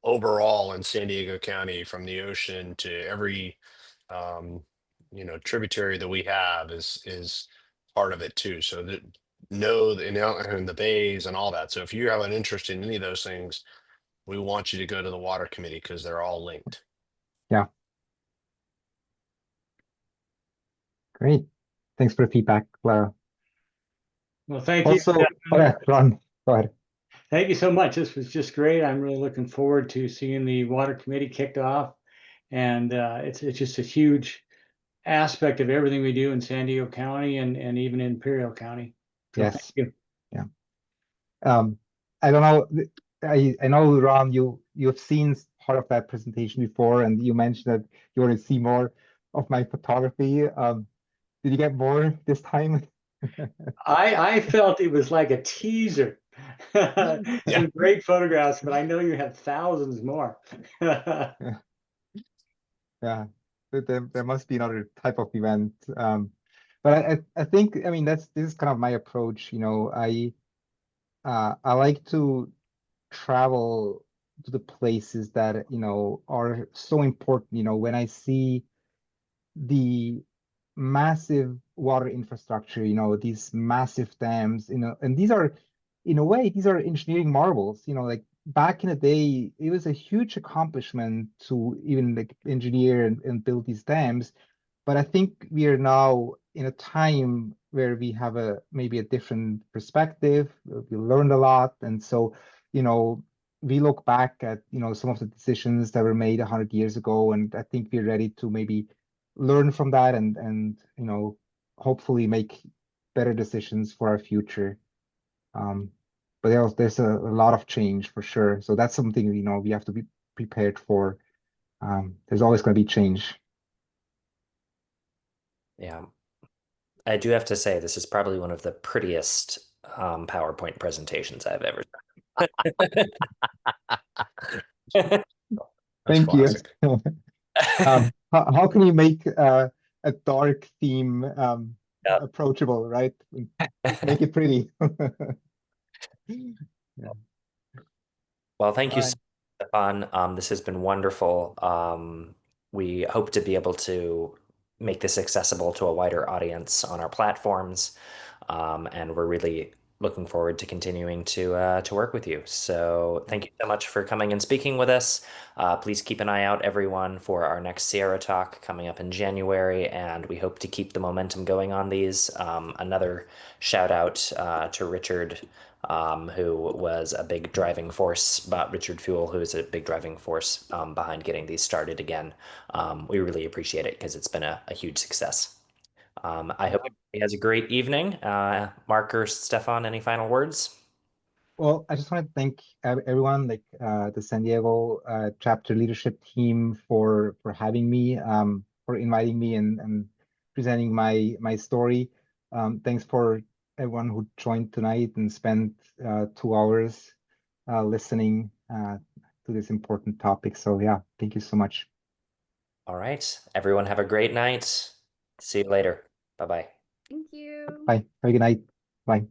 overall in San Diego County, from the ocean to every tributary that we have is part of it too. So that and the bays and all that. So if you have an interest in any of those things, we want you to go to the water committee because they're all linked. Yeah. Great. Thanks for the feedback, Clara. Well, thank you. Also, Ron, go ahead. Thank you so much. This was just great. I'm really looking forward to seeing the water committee kicked off. And it's just a huge aspect of everything we do in San Diego County and even in Imperial County. So Yes. thank you. Yeah. I don't know. I know, Ron, you've seen part of that presentation before, and you mentioned that you want to see more of my photography. Did you get more this time? I felt it was like a teaser. Some great photographs, but I know you have thousands more. Yeah, there must be another type of event. But I think, I mean, this is kind of my approach. I like to travel to the places that are so important. When I see the massive water infrastructure, these massive dams, and these are, in a way, these are engineering marvels. Like back in the day, it was a huge accomplishment to even like engineer and build these dams. But I think we are now in a time where we have maybe a different perspective. We learned a lot, and so we look back at some of the decisions that were made 100 years ago, and I think we're ready to maybe learn from that and hopefully make better decisions for our future. But there's a lot of change for sure. So that's something we have to be prepared for. There's always going to be change. yeah, I do have to say this is probably one of the prettiest PowerPoint presentations I've ever done. Thank you. Classic. How can you make a dark theme approachable, right? Make it pretty. Yeah. Well, thank you, All right. Stefan. This has been wonderful. We hope to be able to make this accessible to a wider audience on our platforms, and we're really looking forward to continuing to work with you. So thank you so much for coming and speaking with us. Please keep an eye out, everyone, for our next Sierra Talk coming up in January, and we hope to keep the momentum going on these. Another shout out to Richard, who was a big driving force, Richard Fuel, who is a big driving force behind getting these started again. We really appreciate it because it's been a huge success. I hope everybody has a great evening. Mark or Stefan, any final words? Well, I just want to thank everyone, like the San Diego chapter leadership team for having me, for inviting me and presenting my story. Thanks for everyone who joined tonight and spent 2 hours listening to this important topic. So yeah, thank you so much. All right. Everyone have a great night. See you later. Bye-bye. Thank you. Bye. Have a good night. Bye.